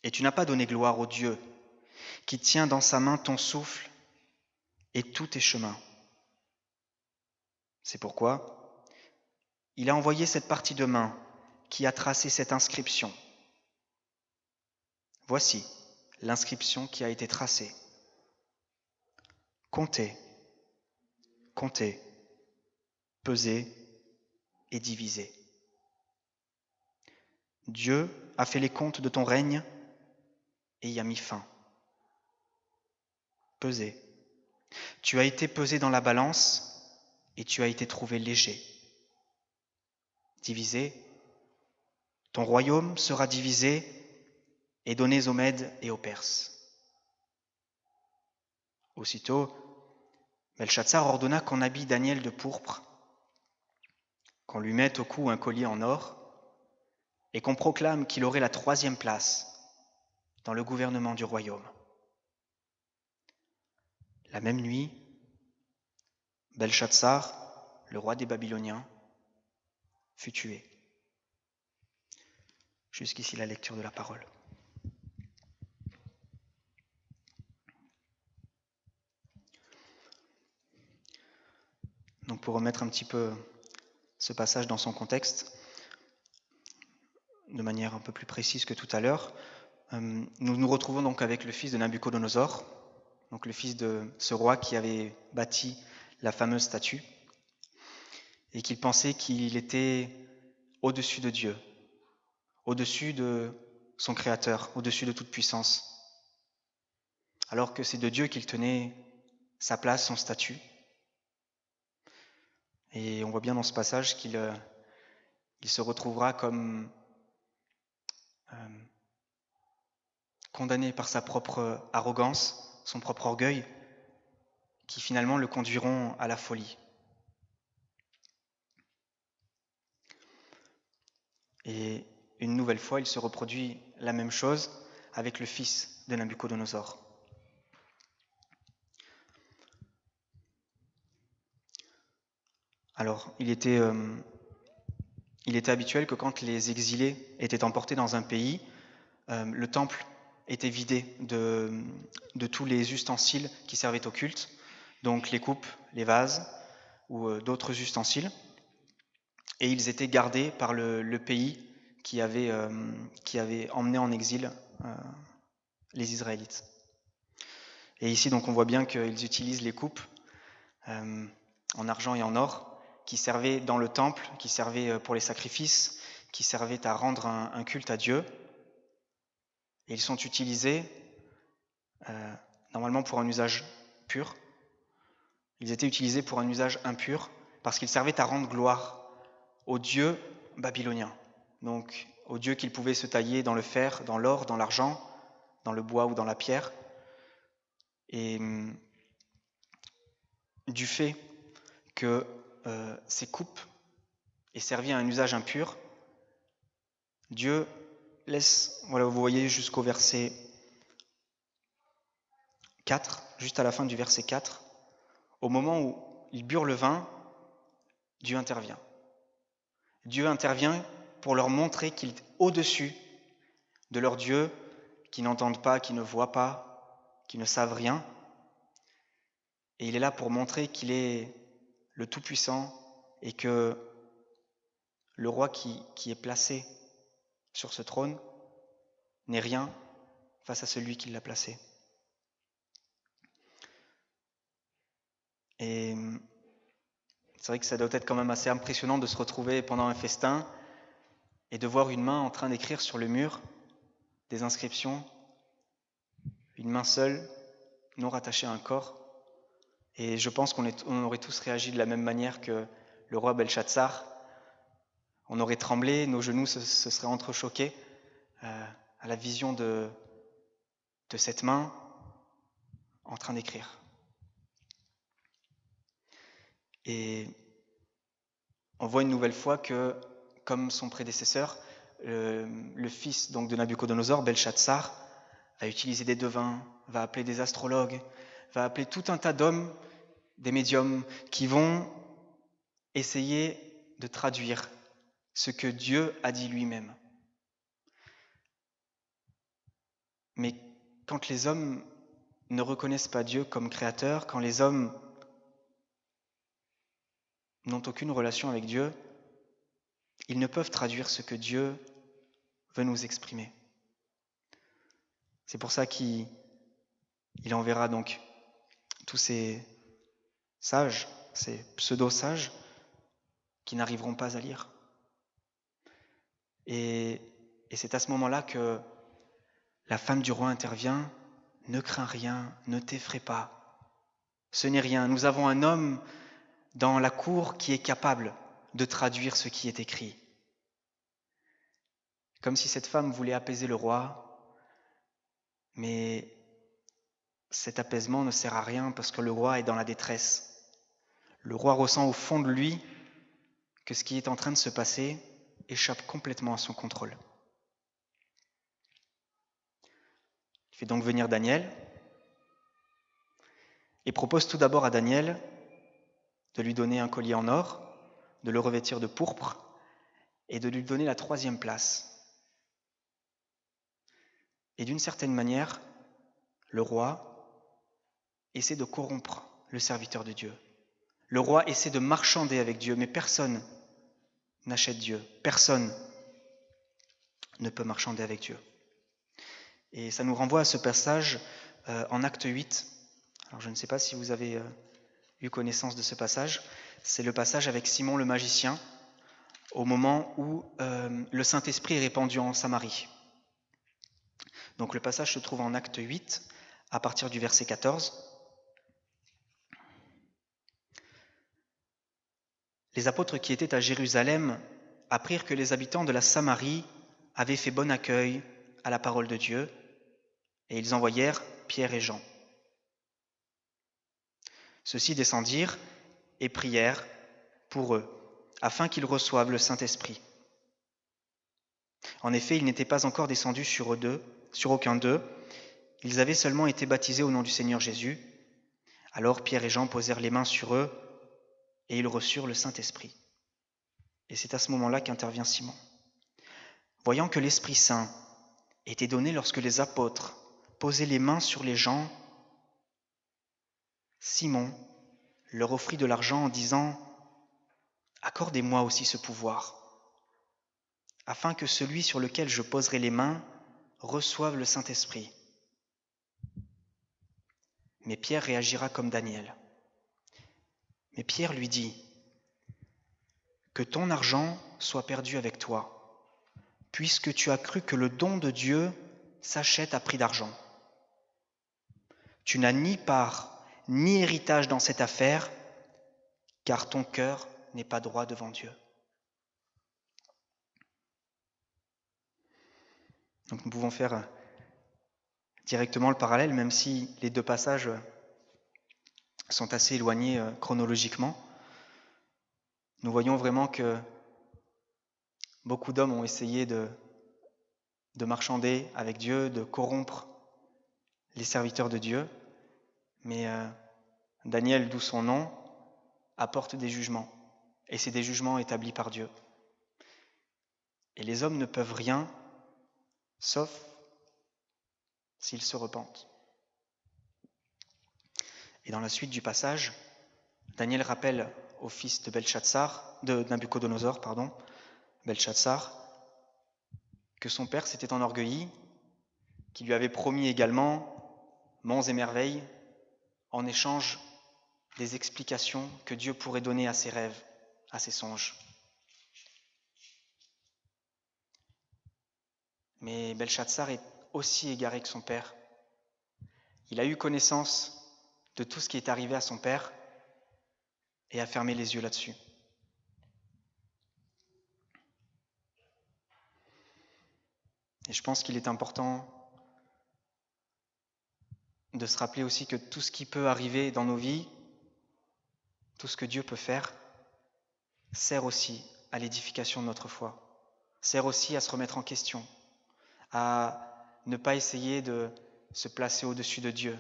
Et tu n'as pas donné gloire au Dieu qui tient dans sa main ton souffle et tous tes chemins. C'est pourquoi il a envoyé cette partie de main qui a tracé cette inscription. Voici l'inscription qui a été tracée. Comptez, comptez, pesez et divisez. Dieu a fait les comptes de ton règne et y a mis fin. Pesez. Tu as été pesé dans la balance et tu as été trouvé léger. Divisé. Ton royaume sera divisé et donné aux Mèdes et aux Perses. Aussitôt, Belchatsar ordonna qu'on habille Daniel de pourpre, qu'on lui mette au cou un collier en or et qu'on proclame qu'il aurait la 3e place dans le gouvernement du royaume. La même nuit, Belchatsar, le roi des Babyloniens, fut tué. Jusqu'ici la lecture de la parole. Donc pour remettre un petit peu ce passage dans son contexte, de manière un peu plus précise que tout à l'heure, nous nous retrouvons donc avec le fils de Nabuchodonosor, donc le fils de ce roi qui avait bâti la fameuse statue, et qu'il pensait qu'il était au-dessus de Dieu, au-dessus de son Créateur, au-dessus de toute puissance, alors que c'est de Dieu qu'il tenait sa place, son statut. Et on voit bien dans ce passage qu'il se retrouvera comme condamné par sa propre arrogance, son propre orgueil, qui finalement le conduiront à la folie. Et une nouvelle fois, il se reproduit la même chose avec le fils de Nabuchodonosor. Alors, il était habituel que quand les exilés étaient emportés dans un pays, le temple était vidé de tous les ustensiles qui servaient au culte, donc les coupes, les vases ou d'autres ustensiles, et ils étaient gardés par le pays qui avait emmené en exil les Israélites. Et ici, donc, on voit bien qu'ils utilisent les coupes en argent et en or qui servaient dans le temple, qui servaient pour les sacrifices, qui servaient à rendre un culte à Dieu. Et ils sont utilisés normalement pour un usage pur. Ils étaient utilisés pour un usage impur parce qu'ils servaient à rendre gloire aux dieux babyloniens. Donc, aux dieux qu'ils pouvaient se tailler dans le fer, dans l'or, dans l'argent, dans le bois ou dans la pierre. Et du fait que ces coupes aient servi à un usage impur, Dieu laisse, voilà, vous voyez jusqu'au verset 4, juste à la fin du verset 4, au moment où ils burent le vin, Dieu intervient. Dieu intervient pour leur montrer qu'il est au-dessus de leurs dieux qui n'entendent pas, qui ne voient pas, qui ne savent rien. Et il est là pour montrer qu'il est le Tout-Puissant et que le roi qui est placé sur ce trône n'est rien face à celui qui l'a placé. Et c'est vrai que ça doit être quand même assez impressionnant de se retrouver pendant un festin et de voir une main en train d'écrire sur le mur des inscriptions, une main seule, non rattachée à un corps. Et je pense qu'on aurait tous réagi de la même manière que le roi Belshazzar. On aurait tremblé, nos genoux se seraient entrechoqués à la vision de cette main en train d'écrire. Et on voit une nouvelle fois que, comme son prédécesseur, le fils donc de Nabuchodonosor, Belshazzar, va utiliser des devins, va appeler des astrologues, va appeler tout un tas d'hommes, des médiums, qui vont essayer de traduire ce que Dieu a dit lui-même. Mais quand les hommes ne reconnaissent pas Dieu comme créateur, quand les hommes n'ont aucune relation avec Dieu, ils ne peuvent traduire ce que Dieu veut nous exprimer. C'est pour ça qu'il enverra donc tous ces sages, ces pseudo-sages, qui n'arriveront pas à lire. Et c'est à ce moment-là que la femme du roi intervient. « Ne crains rien, ne t'effraie pas. Ce n'est rien. Nous avons un homme dans la cour qui est capable de traduire ce qui est écrit. » Comme si cette femme voulait apaiser le roi, mais cet apaisement ne sert à rien parce que le roi est dans la détresse. Le roi ressent au fond de lui que ce qui est en train de se passer échappe complètement à son contrôle. Il fait donc venir Daniel et propose tout d'abord à Daniel de lui donner un collier en or, de le revêtir de pourpre et de lui donner la 3e place. Et d'une certaine manière, le roi essaie de corrompre le serviteur de Dieu. Le roi essaie de marchander avec Dieu, mais personne n'achète Dieu. Personne ne peut marchander avec Dieu. Et ça nous renvoie à ce passage en Acte 8. Alors je ne sais pas si vous avez eu connaissance de ce passage. C'est le passage avec Simon le magicien, au moment où le Saint-Esprit est répandu en Samarie. Donc le passage se trouve en Acte 8, à partir du verset 14. Les apôtres qui étaient à Jérusalem apprirent que les habitants de la Samarie avaient fait bon accueil à la parole de Dieu, et ils envoyèrent Pierre et Jean. Ceux-ci descendirent et prièrent pour eux, afin qu'ils reçoivent le Saint-Esprit. En effet, ils n'étaient pas encore descendus sur aucun d'eux, ils avaient seulement été baptisés au nom du Seigneur Jésus. Alors Pierre et Jean posèrent les mains sur eux, et ils reçurent le Saint-Esprit. Et c'est à ce moment-là qu'intervient Simon. Voyant que l'Esprit Saint était donné lorsque les apôtres posaient les mains sur les gens, Simon leur offrit de l'argent en disant « Accordez-moi aussi ce pouvoir, afin que celui sur lequel je poserai les mains reçoive le Saint-Esprit. » Mais Pierre réagira comme Daniel. Mais Pierre lui dit, « Que ton argent soit perdu avec toi, puisque tu as cru que le don de Dieu s'achète à prix d'argent. Tu n'as ni part ni héritage dans cette affaire, car ton cœur n'est pas droit devant Dieu. » Donc nous pouvons faire directement le parallèle, même si les deux passages sont assez éloignés chronologiquement. Nous voyons vraiment que beaucoup d'hommes ont essayé de marchander avec Dieu, de corrompre les serviteurs de Dieu, mais Daniel, d'où son nom, apporte des jugements, et c'est des jugements établis par Dieu. Et les hommes ne peuvent rien, sauf s'ils se repentent. Et dans la suite du passage, Daniel rappelle au fils de Nabuchodonosor, Belchatsar, que son père s'était enorgueilli, qu'il lui avait promis également monts et merveilles en échange des explications que Dieu pourrait donner à ses rêves, à ses songes. Mais Belchatsar est aussi égaré que son père. Il a eu connaissance de tout ce qui est arrivé à son père et a fermé les yeux là-dessus. Et je pense qu'il est important de se rappeler aussi que tout ce qui peut arriver dans nos vies, tout ce que Dieu peut faire, sert aussi à l'édification de notre foi, sert aussi à se remettre en question, à ne pas essayer de se placer au-dessus de Dieu,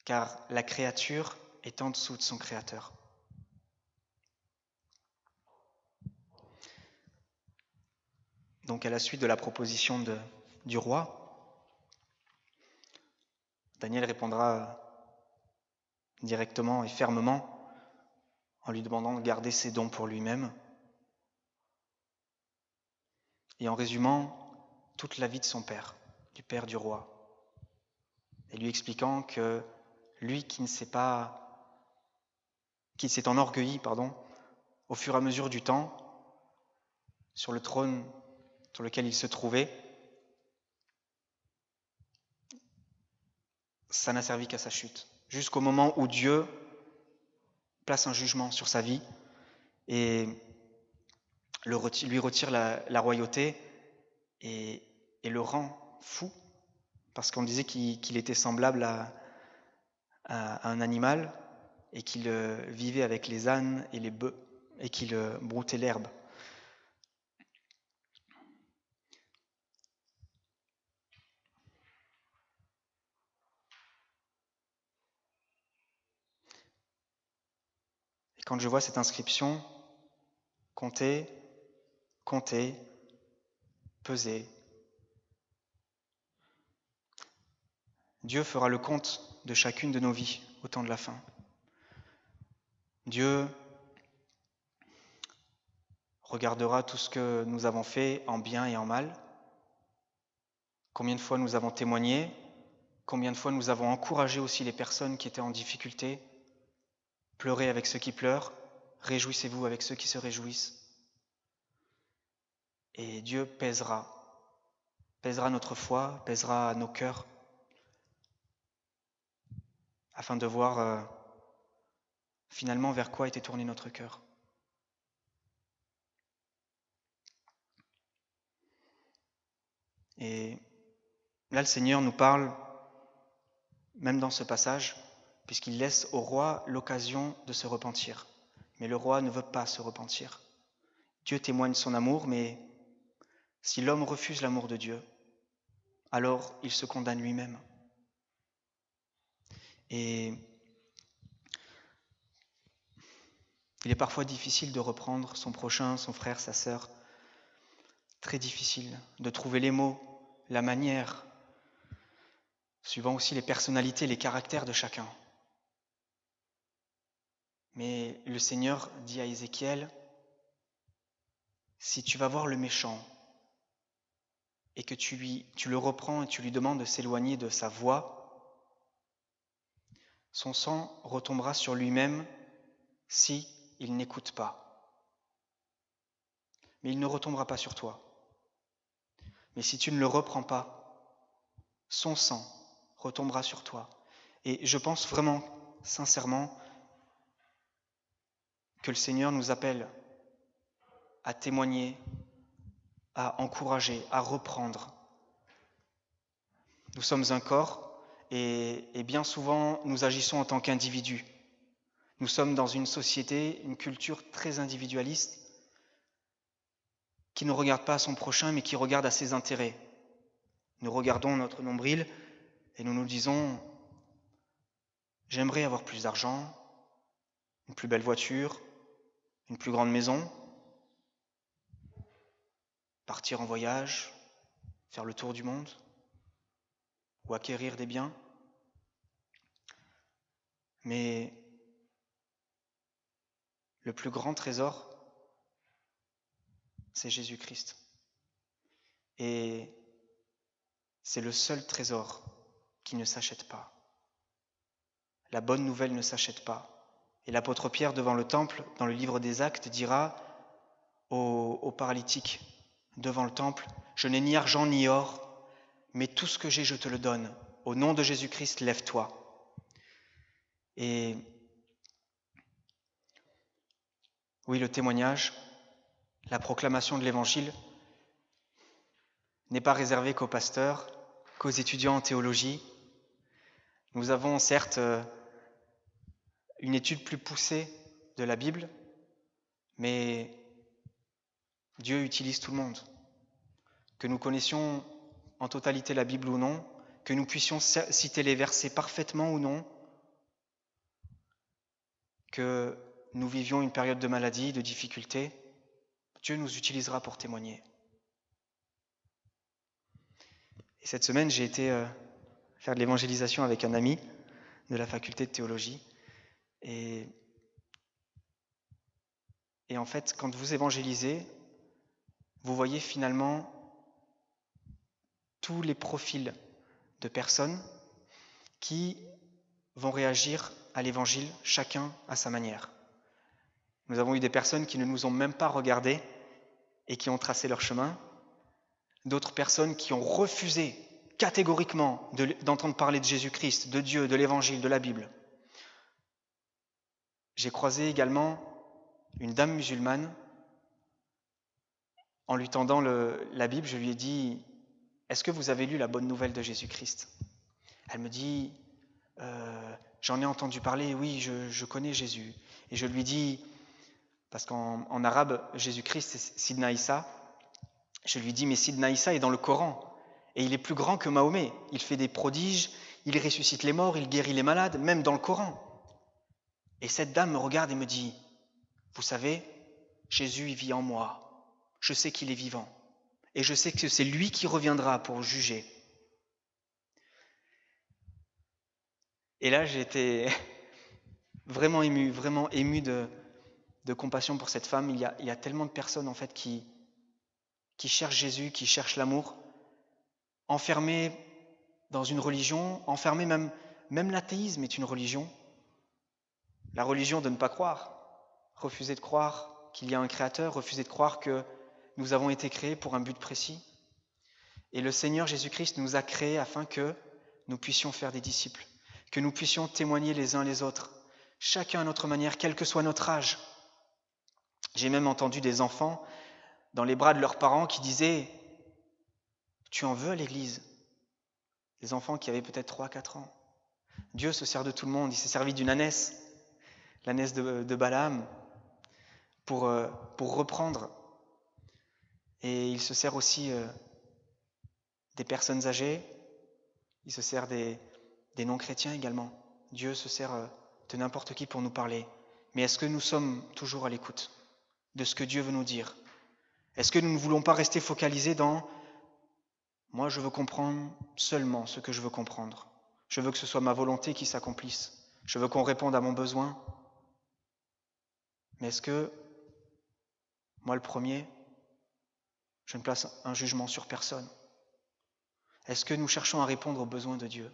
car la créature est en dessous de son Créateur. Donc à la suite de la proposition du roi, Daniel répondra directement et fermement en lui demandant de garder ses dons pour lui-même et en résumant toute la vie de son père, du père du roi, et lui expliquant que lui qui s'est enorgueilli, au fur et à mesure du temps, sur le trône sur lequel il se trouvait, ça n'a servi qu'à sa chute, jusqu'au moment où Dieu place un jugement sur sa vie et lui retire la royauté et le rend fou, parce qu'on disait qu'il était semblable à un animal et qu'il vivait avec les ânes et les bœufs et qu'il broutait l'herbe. Et quand je vois cette inscription, comptez, pesez, Dieu fera le compte de chacune de nos vies au temps de la fin. Dieu regardera tout ce que nous avons fait en bien et en mal, combien de fois nous avons témoigné, combien de fois nous avons encouragé aussi les personnes qui étaient en difficulté. Pleurez avec ceux qui pleurent, réjouissez-vous avec ceux qui se réjouissent. Et Dieu pèsera notre foi, pèsera nos cœurs, afin de voir finalement vers quoi était tourné notre cœur. Et là, le Seigneur nous parle, même dans ce passage, puisqu'il laisse au roi l'occasion de se repentir. Mais le roi ne veut pas se repentir. Dieu témoigne son amour, mais si l'homme refuse l'amour de Dieu, alors il se condamne lui-même. Et il est parfois difficile de reprendre son prochain, son frère, sa sœur. Très difficile de trouver les mots, la manière, suivant aussi les personnalités, les caractères de chacun. Mais le Seigneur dit à Ézéchiel, si tu vas voir le méchant et que tu le reprends et tu lui demandes de s'éloigner de sa voie, son sang retombera sur lui-même si il n'écoute pas. Mais il ne retombera pas sur toi. Mais si tu ne le reprends pas, son sang retombera sur toi. Et je pense vraiment, sincèrement, que le Seigneur nous appelle à témoigner, à encourager, à reprendre. Nous sommes un corps et bien souvent nous agissons en tant qu'individus. Nous sommes dans une société, une culture très individualiste qui ne regarde pas à son prochain mais qui regarde à ses intérêts. Nous regardons notre nombril et nous nous disons « J'aimerais avoir plus d'argent, une plus belle voiture, une plus grande maison, partir en voyage, faire le tour du monde ou acquérir des biens. » Mais le plus grand trésor, c'est Jésus-Christ. Et c'est le seul trésor qui ne s'achète pas. La bonne nouvelle ne s'achète pas. Et l'apôtre Pierre, devant le temple, dans le livre des Actes, dira aux paralytiques devant le temple, « Je n'ai ni argent ni or, mais tout ce que j'ai, je te le donne. Au nom de Jésus-Christ, lève-toi. » Et oui, le témoignage, la proclamation de l'Évangile n'est pas réservé qu'aux pasteurs, qu'aux étudiants en théologie. Nous avons certes une étude plus poussée de la Bible, mais Dieu utilise tout le monde. Que nous connaissions en totalité la Bible ou non, que nous puissions citer les versets parfaitement ou non, que nous vivions une période de maladie, de difficulté, Dieu nous utilisera pour témoigner. Et cette semaine, j'ai été faire de l'évangélisation avec un ami de la faculté de théologie. Et en fait, quand vous évangélisez, vous voyez finalement tous les profils de personnes qui vont réagir à l'évangile, chacun à sa manière. Nous avons eu des personnes qui ne nous ont même pas regardés et qui ont tracé leur chemin, d'autres personnes qui ont refusé catégoriquement d'entendre parler de Jésus-Christ, de Dieu, de l'évangile, de la Bible. J'ai croisé également une dame musulmane. En lui tendant la Bible, je lui ai dit « Est-ce que vous avez lu la bonne nouvelle de Jésus-Christ » Elle me dit « J'en ai entendu parler, oui, je connais Jésus. » Et je lui dis, parce qu'en arabe, Jésus-Christ, c'est Sidna Issa, je lui dis « Mais Sidna Issa est dans le Coran, et il est plus grand que Mahomet. Il fait des prodiges, il ressuscite les morts, il guérit les malades, même dans le Coran. » Et cette dame me regarde et me dit « Vous savez, Jésus, il vit en moi. Je sais qu'il est vivant. Et je sais que c'est lui qui reviendra pour juger. » Et là, j'ai été vraiment ému de compassion pour cette femme. Il y a tellement de personnes en fait qui cherchent Jésus, qui cherchent l'amour, enfermées dans une religion, enfermées même l'athéisme est une religion. La religion de ne pas croire, refuser de croire qu'il y a un créateur, refuser de croire que nous avons été créés pour un but précis. Et le Seigneur Jésus-Christ nous a créés afin que nous puissions faire des disciples, que nous puissions témoigner les uns les autres, chacun à notre manière, quel que soit notre âge. J'ai même entendu des enfants dans les bras de leurs parents qui disaient « Tu en veux à l'église ?» Des enfants qui avaient peut-être 3-4 ans. Dieu se sert de tout le monde, il s'est servi d'une ânesse, l'ânesse de Balaam, pour reprendre. Et il se sert aussi des personnes âgées, il se sert des non-chrétiens également. Dieu se sert de n'importe qui pour nous parler. Mais est-ce que nous sommes toujours à l'écoute de ce que Dieu veut nous dire? Est-ce que nous ne voulons pas rester focalisés dans « moi je veux comprendre seulement ce que je veux comprendre. Je veux que ce soit ma volonté qui s'accomplisse. Je veux qu'on réponde à mon besoin. » Mais est-ce que, moi le premier, je ne place un jugement sur personne? Est-ce que nous cherchons à répondre aux besoins de Dieu?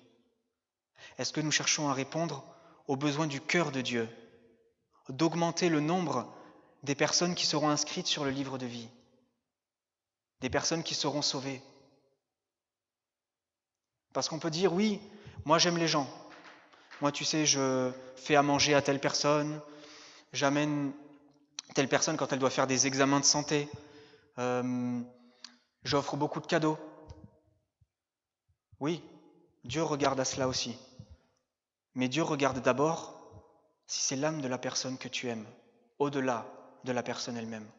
Est-ce que nous cherchons à répondre aux besoins du cœur de Dieu, d'augmenter le nombre des personnes qui seront inscrites sur le livre de vie, des personnes qui seront sauvées. Parce qu'on peut dire, oui, moi j'aime les gens. Moi, tu sais, je fais à manger à telle personne, j'amène telle personne quand elle doit faire des examens de santé, j'offre beaucoup de cadeaux. Oui, Dieu regarde à cela aussi. Mais Dieu regarde d'abord si c'est l'âme de la personne que tu aimes, au-delà de la personne elle-même.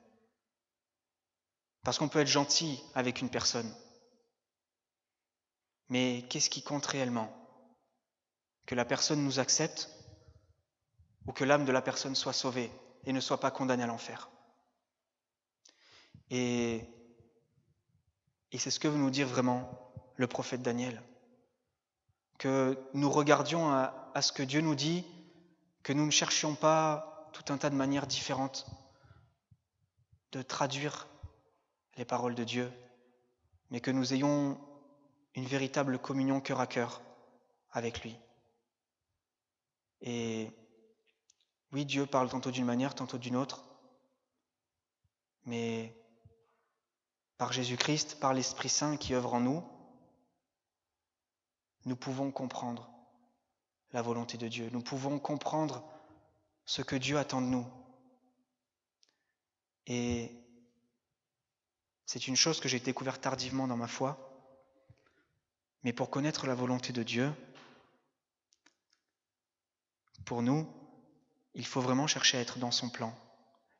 Parce qu'on peut être gentil avec une personne. Mais qu'est-ce qui compte réellement? Que la personne nous accepte ou que l'âme de la personne soit sauvée et ne soit pas condamnée à l'enfer? Et c'est ce que veut nous dire vraiment le prophète Daniel. Que nous regardions à ce que Dieu nous dit, que nous ne cherchions pas tout un tas de manières différentes de traduire les paroles de Dieu, mais que nous ayons une véritable communion cœur à cœur avec lui. Et oui, Dieu parle tantôt d'une manière, tantôt d'une autre, mais par Jésus-Christ, par l'Esprit Saint qui œuvre en nous, nous pouvons comprendre la volonté de Dieu. Nous pouvons comprendre ce que Dieu attend de nous. Et c'est une chose que j'ai découverte tardivement dans ma foi, mais pour connaître la volonté de Dieu, pour nous, il faut vraiment chercher à être dans son plan.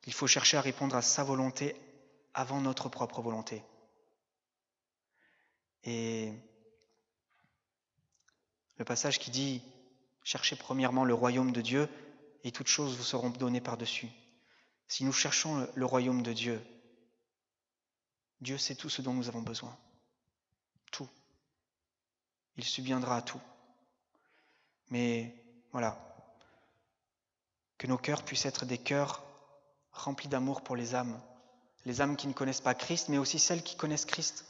Il faut chercher à répondre à sa volonté avant notre propre volonté. Et le passage qui dit « Cherchez premièrement le royaume de Dieu et toutes choses vous seront données par-dessus ». Si nous cherchons le royaume de Dieu, Dieu sait tout ce dont nous avons besoin. Tout. Il subviendra à tout. Mais voilà, que nos cœurs puissent être des cœurs remplis d'amour pour les âmes qui ne connaissent pas Christ, mais aussi celles qui connaissent Christ.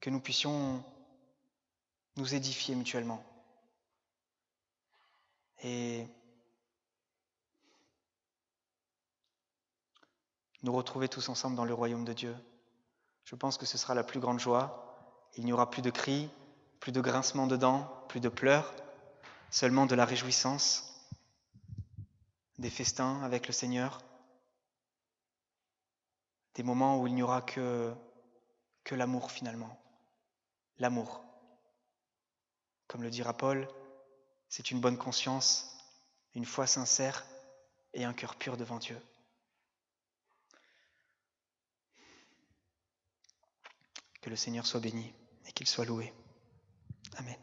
Que nous puissions nous édifier mutuellement. Et nous retrouver tous ensemble dans le royaume de Dieu. Je pense que ce sera la plus grande joie. Il n'y aura plus de cris, plus de grincements de dents, plus de pleurs, seulement de la réjouissance, des festins avec le Seigneur, des moments où il n'y aura que l'amour finalement. L'amour. Comme le dira Paul, c'est une bonne conscience, une foi sincère et un cœur pur devant Dieu. Que le Seigneur soit béni et qu'il soit loué. Amen.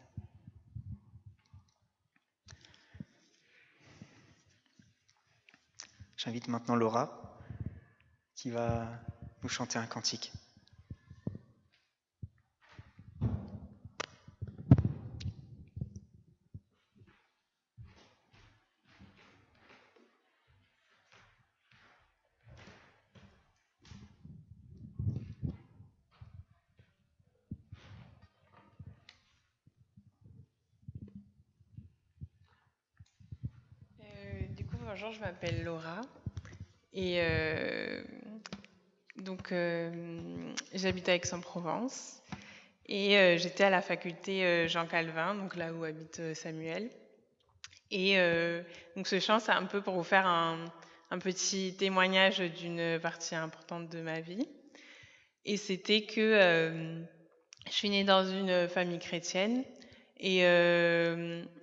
J'invite maintenant Laura qui va nous chanter un cantique. Bonjour, je m'appelle Laura et j'habite à Aix-en-Provence et j'étais à la faculté Jean Calvin, donc là où habite Samuel. Et donc ce chant, c'est un peu pour vous faire un petit témoignage d'une partie importante de ma vie. Et c'était que je suis née dans une famille chrétienne et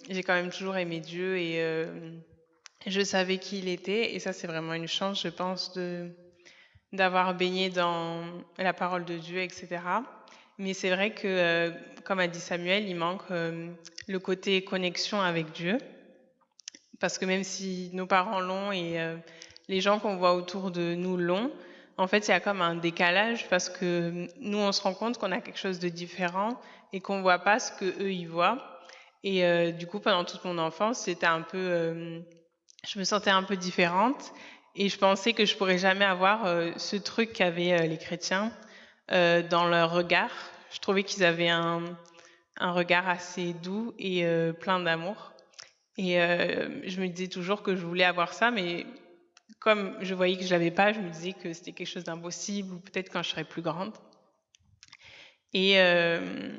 j'ai quand même toujours aimé Dieu et je savais qui il était, et ça c'est vraiment une chance, je pense, d'avoir baigné dans la parole de Dieu, etc. Mais c'est vrai que, comme a dit Samuel, il manque le côté connexion avec Dieu. Parce que même si nos parents l'ont et les gens qu'on voit autour de nous l'ont, en fait, il y a comme un décalage parce que nous, on se rend compte qu'on a quelque chose de différent et qu'on ne voit pas ce qu'eux, ils voient. Et du coup, pendant toute mon enfance, c'était un peu... je me sentais un peu différente et je pensais que je pourrais jamais avoir ce truc qu'avaient les chrétiens dans leur regard. Je trouvais qu'ils avaient un regard assez doux et plein d'amour. Et je me disais toujours que je voulais avoir ça, mais comme je voyais que je l'avais pas, je me disais que c'était quelque chose d'impossible, ou peut-être quand je serais plus grande. Et, euh,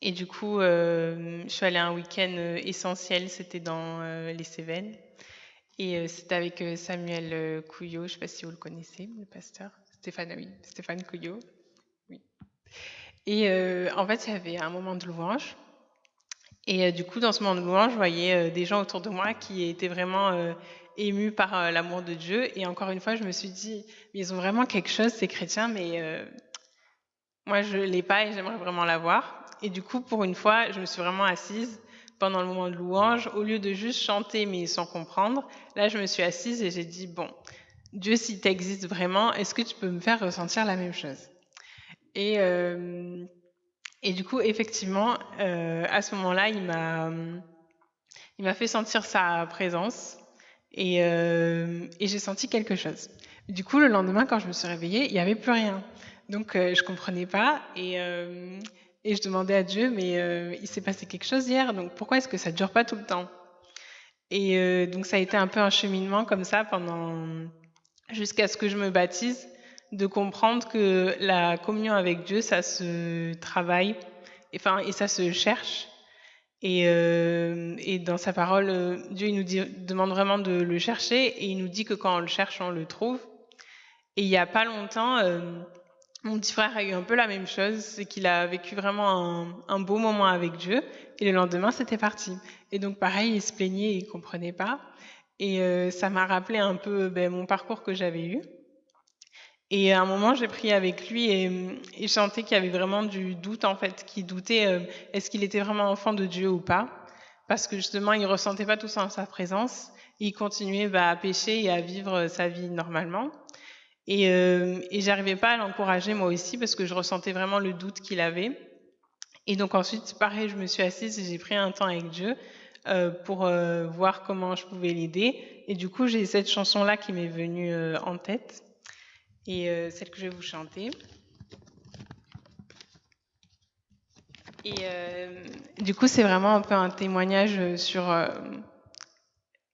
et du coup, je suis allée à un week-end essentiel, c'était dans les Cévennes. Et c'était avec Samuel Couillot, je ne sais pas si vous le connaissez, le pasteur. Stéphane, oui, Stéphane Couillot. Oui. Et en fait, il y avait un moment de louange. Et du coup, dans ce moment de louange, je voyais des gens autour de moi qui étaient vraiment émus par l'amour de Dieu. Et encore une fois, je me suis dit, mais ils ont vraiment quelque chose, ces chrétiens, mais moi, je ne l'ai pas et j'aimerais vraiment l'avoir. Et du coup, pour une fois, je me suis vraiment assise pendant le moment de louange. Au lieu de juste chanter, mais sans comprendre, là, je me suis assise et j'ai dit, bon, Dieu, si tu existes vraiment, est-ce que tu peux me faire ressentir la même chose? Et du coup, effectivement, à ce moment-là, il m'a fait sentir sa présence et j'ai senti quelque chose. Du coup, le lendemain, quand je me suis réveillée, il n'y avait plus rien. Donc, je comprenais pas et je demandais à Dieu, mais il s'est passé quelque chose hier, donc pourquoi est-ce que ça dure pas tout le temps? Et donc, ça a été un peu un cheminement comme ça jusqu'à ce que je me baptise, de comprendre que la communion avec Dieu, ça se travaille, et ça se cherche. Et dans sa parole, Dieu il nous demande vraiment de le chercher et il nous dit que quand on le cherche, on le trouve. Et il n'y a pas longtemps, mon petit frère a eu un peu la même chose, c'est qu'il a vécu vraiment un beau moment avec Dieu et le lendemain, c'était parti. Et donc pareil, il se plaignait, il ne comprenait pas. Et ça m'a rappelé un peu mon parcours que j'avais eu. Et à un moment, j'ai prié avec lui et je sentais qu'il y avait vraiment du doute, en fait, qu'il doutait est-ce qu'il était vraiment enfant de Dieu ou pas. Parce que justement, il ne ressentait pas tout ça en sa présence. Il continuait à pécher et à vivre sa vie normalement. Et j'arrivais pas à l'encourager moi aussi parce que je ressentais vraiment le doute qu'il avait. Et donc ensuite, pareil, je me suis assise et j'ai pris un temps avec Dieu pour voir comment je pouvais l'aider. Et du coup, j'ai cette chanson-là qui m'est venue en tête et celle que je vais vous chanter. Et du coup, c'est vraiment un peu un témoignage sur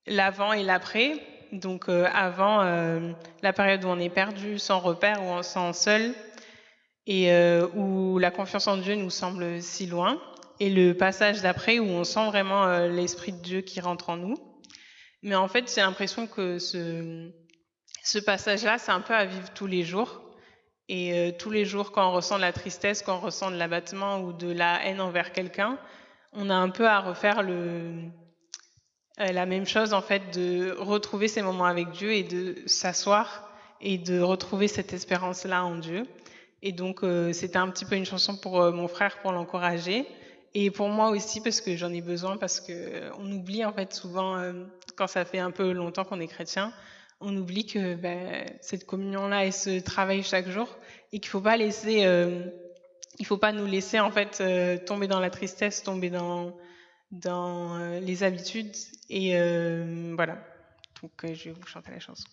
l'avant et l'après. Donc avant, la période où on est perdu, sans repère, où on se sent seul et où la confiance en Dieu nous semble si loin. Et le passage d'après où on sent vraiment l'Esprit de Dieu qui rentre en nous. Mais en fait, j'ai l'impression que ce passage-là, c'est un peu à vivre tous les jours. Et tous les jours, quand on ressent de la tristesse, quand on ressent de l'abattement ou de la haine envers quelqu'un, on a un peu à refaire la même chose, en fait, de retrouver ces moments avec Dieu et de s'asseoir et de retrouver cette espérance-là en Dieu. Et donc, c'était un petit peu une chanson pour mon frère, pour l'encourager. Et pour moi aussi, parce que j'en ai besoin, parce qu'on oublie, en fait, souvent, quand ça fait un peu longtemps qu'on est chrétien, on oublie que cette communion-là, elle se travaille chaque jour et qu'il ne faut pas il faut pas nous laisser, en fait, tomber dans la tristesse, tomber dans les habitudes. Et voilà. Donc, je vais vous chanter la chanson.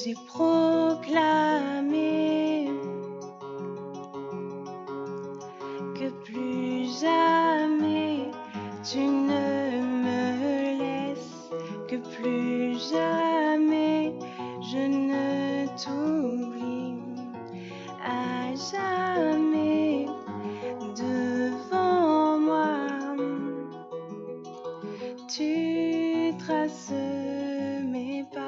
j'ai proclamé que plus jamais tu ne me laisses, que plus jamais je ne t'oublie, à jamais devant moi tu traces mes pas.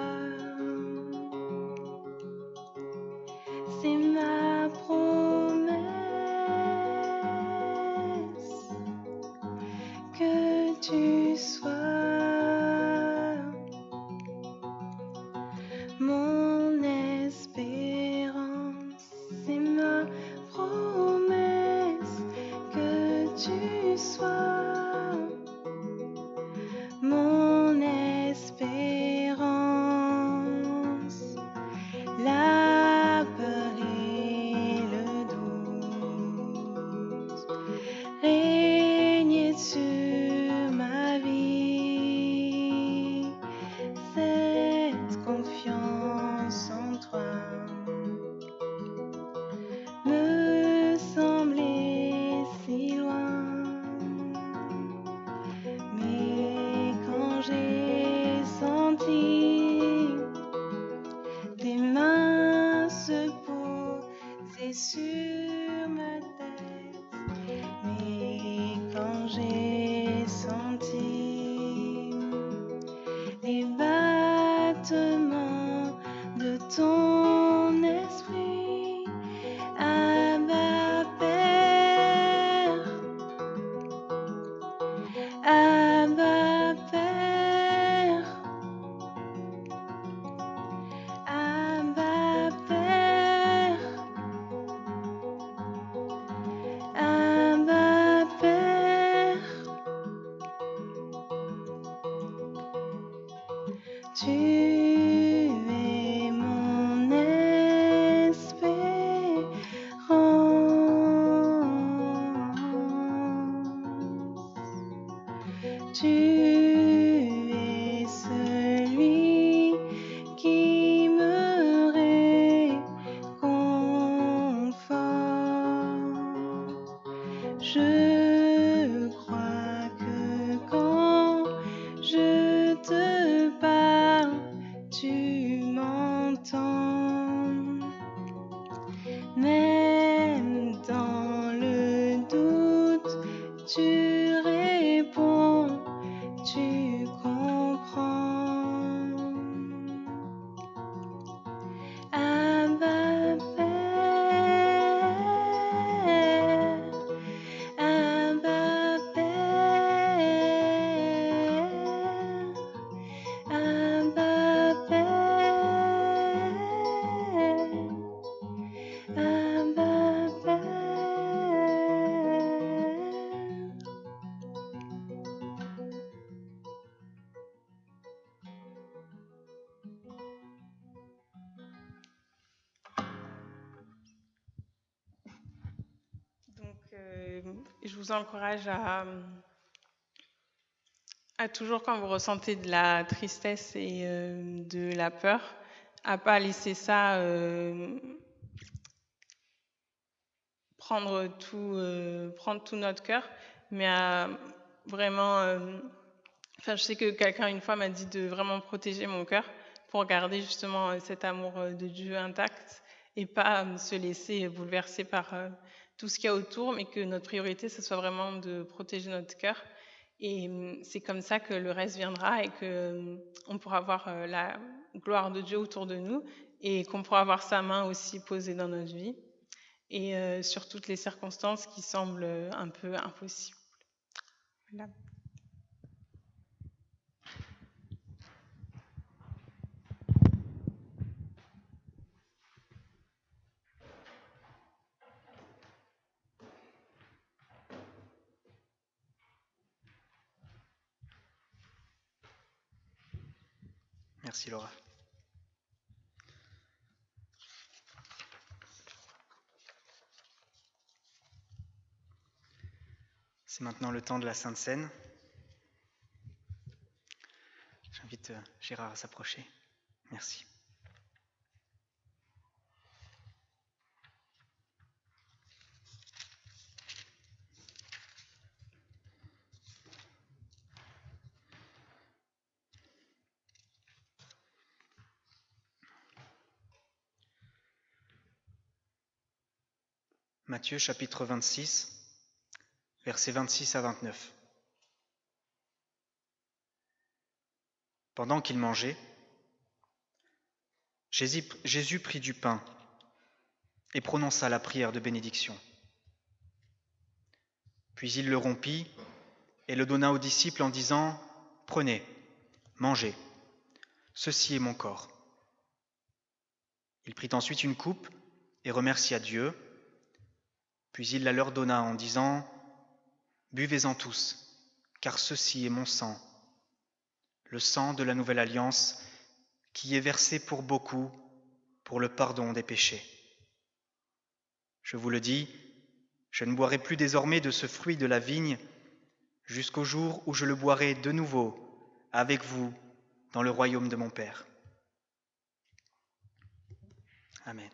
C'est ma promesse que tu sois mon espérance. C'est ma promesse que tu sois mon espérance. La peur et le doute régnaient sur ma vie. Cette confiance en toi me semblait si loin. Mais quand j'ai senti tes mains se poser sur ma tête, mais quand j'ai senti les battements de ton esprit, Abba Père, Abba Père, Abba Père, Abba Père, tu es mon espérance. Tu es celui qui me réconforte. Je crois que quand je te parle, tu m'entends. Même dans le doute, tu réponds, tu comprends. Abba Père, Abba Père, Abba Père, Abba Père. Donc, je vous encourage à toujours, quand vous ressentez de la tristesse et de la peur, à pas laisser ça prendre tout notre cœur, mais à vraiment... Enfin, je sais que quelqu'un une fois m'a dit de vraiment protéger mon cœur pour garder justement cet amour de Dieu intact et pas se laisser bouleverser par tout ce qu'il y a autour, mais que notre priorité, ce soit vraiment de protéger notre cœur. Et c'est comme ça que le reste viendra et qu'on pourra voir la gloire de Dieu autour de nous et qu'on pourra avoir sa main aussi posée dans notre vie et sur toutes les circonstances qui semblent un peu impossibles. Voilà. Merci Laura. C'est maintenant le temps de la Sainte Seine. J'invite Gérard à s'approcher. Merci. Matthieu chapitre 26, versets 26 à 29. Pendant qu'il mangeait, Jésus prit du pain et prononça la prière de bénédiction. Puis il le rompit et le donna aux disciples en disant : « Prenez, mangez, ceci est mon corps. » Il prit ensuite une coupe et remercia Dieu. Puis il la leur donna en disant : « Buvez-en tous, car ceci est mon sang, le sang de la nouvelle alliance, qui est versé pour beaucoup pour le pardon des péchés. Je vous le dis, je ne boirai plus désormais de ce fruit de la vigne jusqu'au jour où je le boirai de nouveau avec vous dans le royaume de mon Père. » Amen.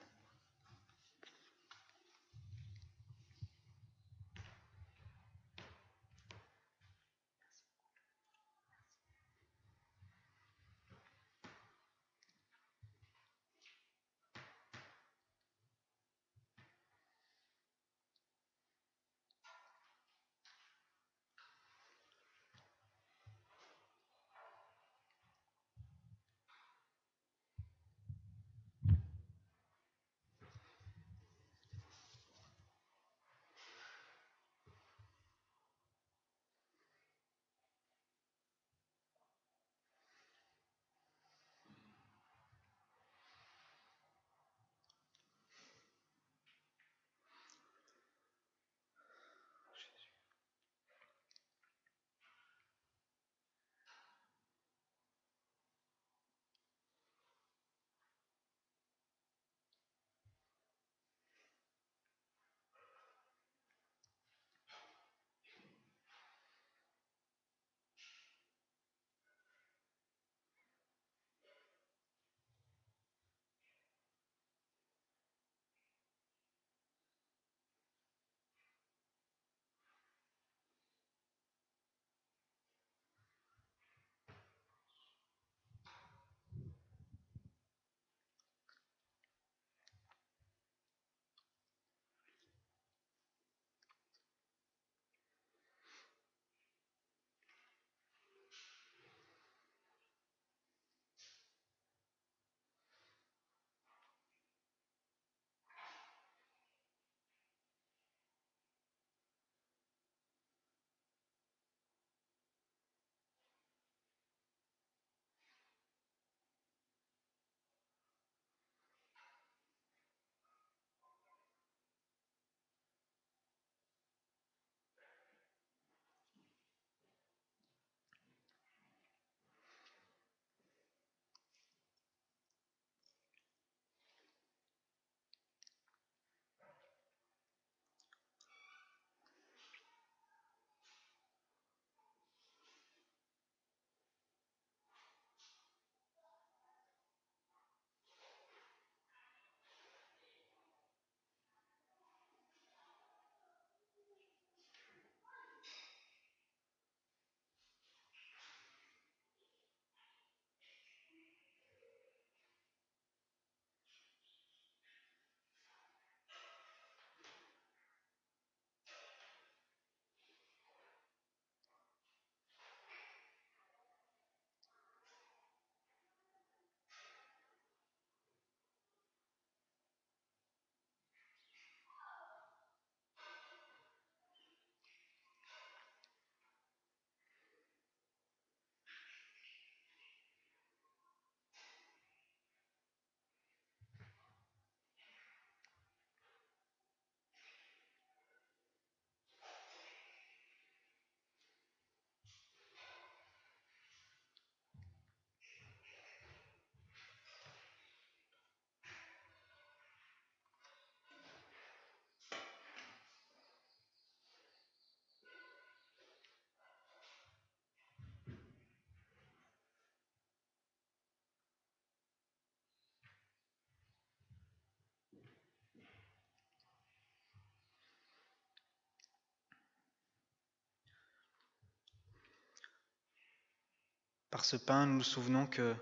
Par ce pain, nous nous souvenons que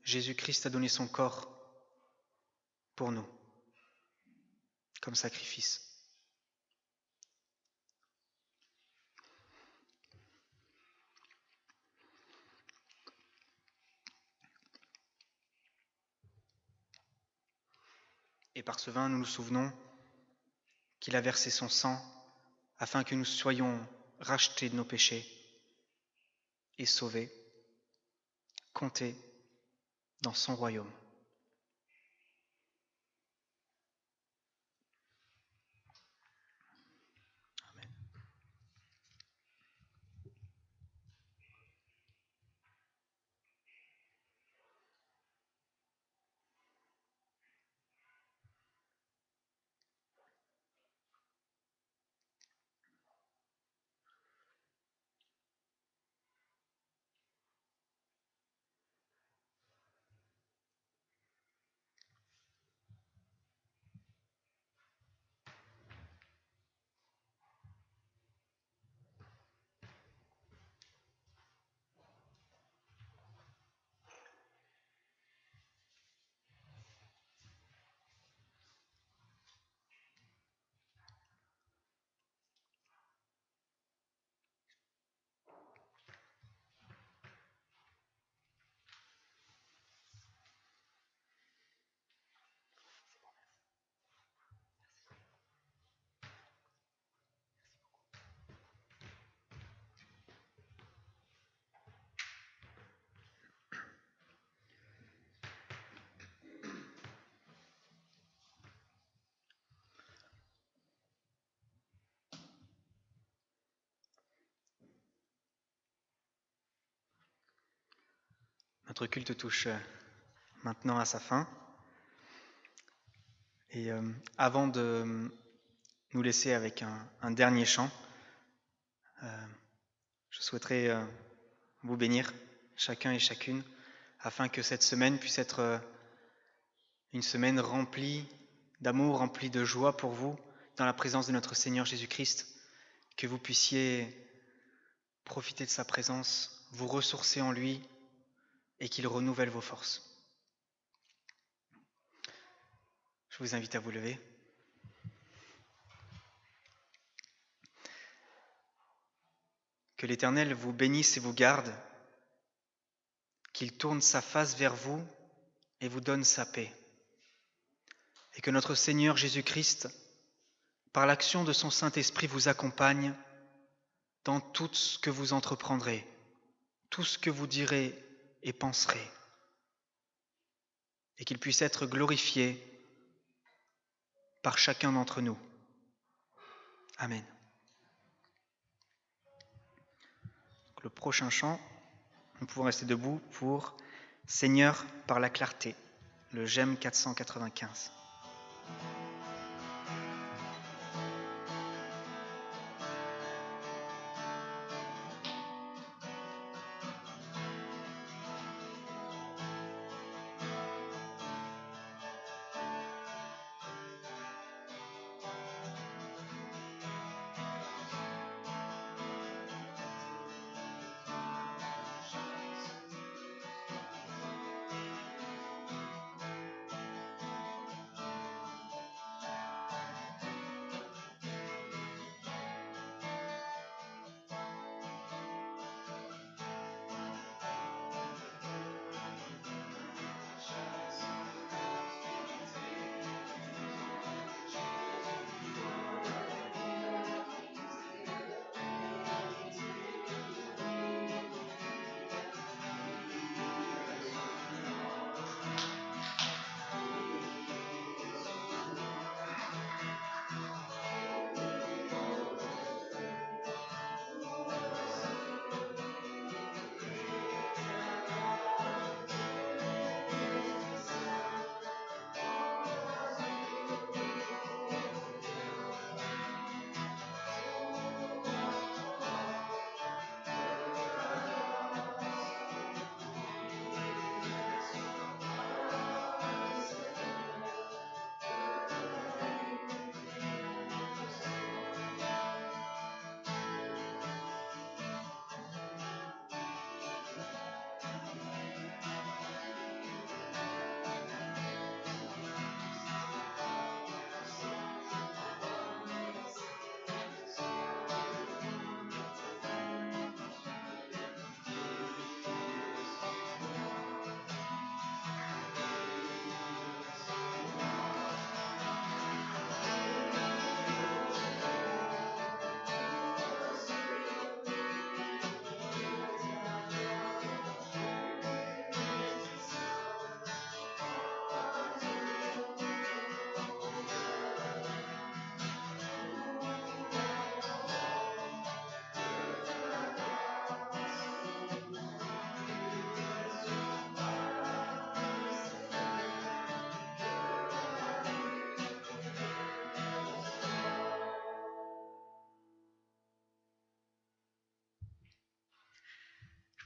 Jésus-Christ a donné son corps pour nous, comme sacrifice. Et par ce vin, nous nous souvenons qu'il a versé son sang afin que nous soyons rachetés de nos péchés et sauvés, comptés dans son royaume. Notre culte touche maintenant à sa fin. Et avant de nous laisser avec un dernier chant, je souhaiterais vous bénir, chacun et chacune, afin que cette semaine puisse être une semaine remplie d'amour, remplie de joie pour vous, dans la présence de notre Seigneur Jésus-Christ, que vous puissiez profiter de sa présence, vous ressourcer en lui et qu'il renouvelle vos forces. Je vous invite à vous lever. Que l'Éternel vous bénisse et vous garde, qu'il tourne sa face vers vous et vous donne sa paix. Et que notre Seigneur Jésus-Christ, par l'action de son Saint-Esprit, vous accompagne dans tout ce que vous entreprendrez, tout ce que vous direz et penserez. Et qu'il puisse être glorifié par chacun d'entre nous. Amen. Le prochain chant, nous pouvons rester debout pour Seigneur par la clarté, le GEM 495.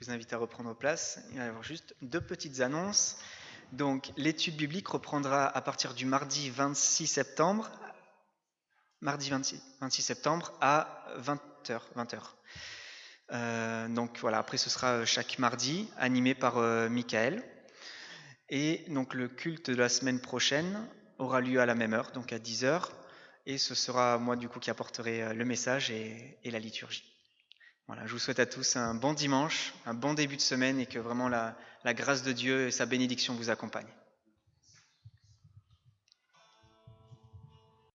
vous invite à reprendre place. Il va y avoir juste 2 petites annonces. Donc, l'étude biblique reprendra à partir du mardi 26 septembre, à 20h. Donc voilà, après ce sera chaque mardi, animé par Michael. Et donc le culte de la semaine prochaine aura lieu à la même heure, donc à 10h. Et ce sera moi du coup qui apporterai le message et la liturgie. Voilà, je vous souhaite à tous un bon dimanche, un bon début de semaine et que vraiment la grâce de Dieu et sa bénédiction vous accompagnent.